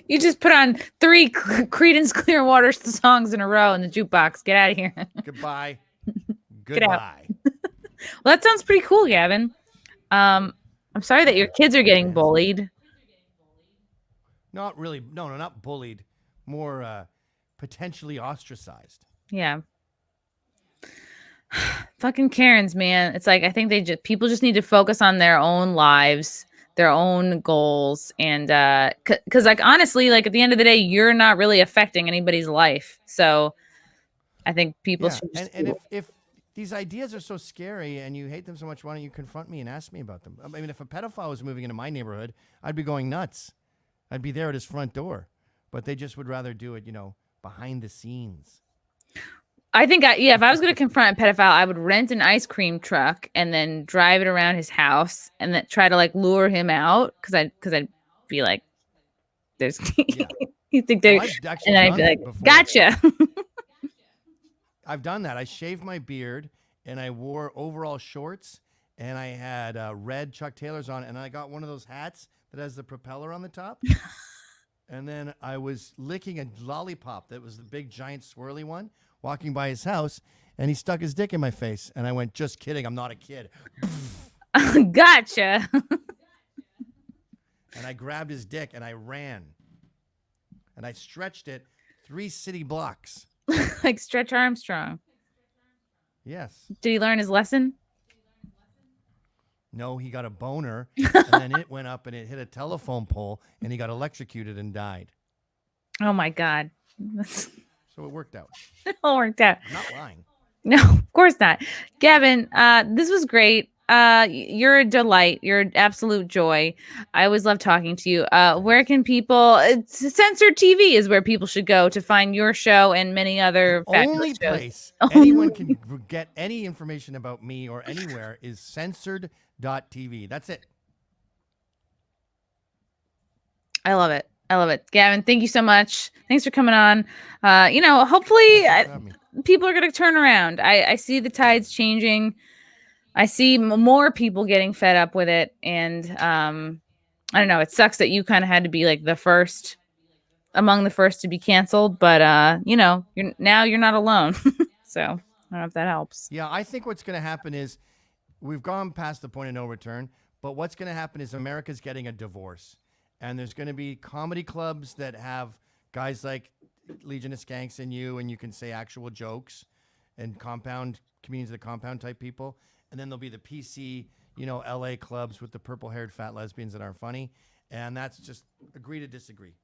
S1: You just put on 3 Creedence Clearwater songs in a row in the jukebox. Get out of here.
S2: Goodbye.
S1: Goodbye. Well, that sounds pretty cool, Gavin. I'm sorry that your kids are getting bullied.
S2: Not really. No, not bullied. More potentially ostracized.
S1: Yeah. Fucking Karens, man. It's like I think people just need to focus on their own lives, their own goals, and because like honestly, like at the end of the day, you're not really affecting anybody's life. So I think people should.
S2: And if these ideas are so scary and you hate them so much, why don't you confront me and ask me about them? I mean, if a pedophile was moving into my neighborhood, I'd be going nuts. I'd be there at his front door, but they just would rather do it, behind the scenes.
S1: I think, if I was going to confront a pedophile, I would rent an ice cream truck and then drive it around his house and then try to like lure him out because I'd be like, "There's you think they?" And I'd be like, "Gotcha."
S2: I've done that. I shaved my beard and I wore overall shorts and I had red Chuck Taylors on and I got one of those hats that has the propeller on the top. And then I was licking a lollipop that was the big giant swirly one. Walking by his house, and he stuck his dick in my face. And I went, just kidding, I'm not a kid.
S1: Gotcha.
S2: And I grabbed his dick, and I ran. And I stretched it 3 city blocks.
S1: Like Stretch Armstrong.
S2: Yes.
S1: Did he learn his lesson?
S2: No, he got a boner, and then it went up, and it hit a telephone pole, and he got electrocuted and died.
S1: Oh, my God.
S2: So it worked out.
S1: It all worked out.
S2: I'm not lying.
S1: No, of course not. Gavin, this was great. You're a delight. You're an absolute joy. I always love talking to you. Where can people... Censored TV is where people should go to find your show and many other
S2: only
S1: shows.
S2: Place anyone can get any information about me or anywhere is censored.tv. That's it.
S1: I love it. Gavin, thank you so much. Thanks for coming on. Hopefully people are going to turn around. I see the tides changing. I see more people getting fed up with it. And I don't know. It sucks that you kind of had to be like among the first to be canceled. But, you're not alone. So I don't know if that helps.
S2: Yeah, I think what's going to happen is we've gone past the point of no return. But what's going to happen is America's getting a divorce. And there's going to be comedy clubs that have guys like Legion of Skanks and you can say actual jokes and comedians of the compound type people. And then there'll be the PC, LA clubs with the purple-haired fat lesbians that aren't funny. And that's just agree to disagree.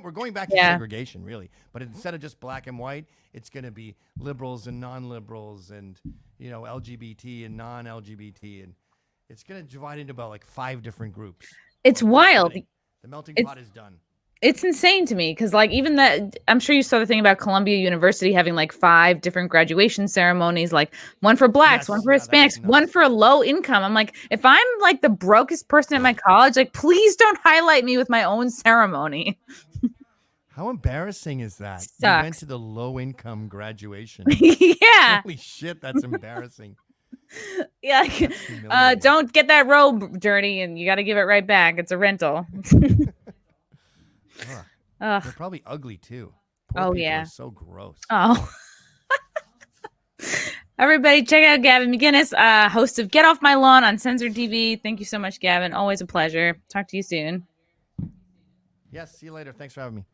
S2: We're going back to segregation, really. But instead of just black and white, it's going to be liberals and non-liberals and, LGBT and non-LGBT. And it's going to divide into about like 5 different groups.
S1: It's wild.
S2: The melting pot is done.
S1: It's insane to me because like even that, I'm sure you saw the thing about Columbia University having like 5 different graduation ceremonies, like one for blacks, one for Hispanics, one for a low income. I'm like, if I'm like the brokest person at my college, like please don't highlight me with my own ceremony.
S2: How embarrassing is that?
S1: Sucks.
S2: You went to the low-income graduation.
S1: Yeah.
S2: Holy shit, that's embarrassing.
S1: Yeah. Don't get that robe dirty, and you got to give it right back. It's a rental.
S2: They're probably ugly too. Poor people are so gross.
S1: Oh. Everybody, check out Gavin McInnes, host of Get Off My Lawn on Censor TV. Thank you so much, Gavin. Always a pleasure. Talk to you soon.
S2: Yes, see you later. Thanks for having me.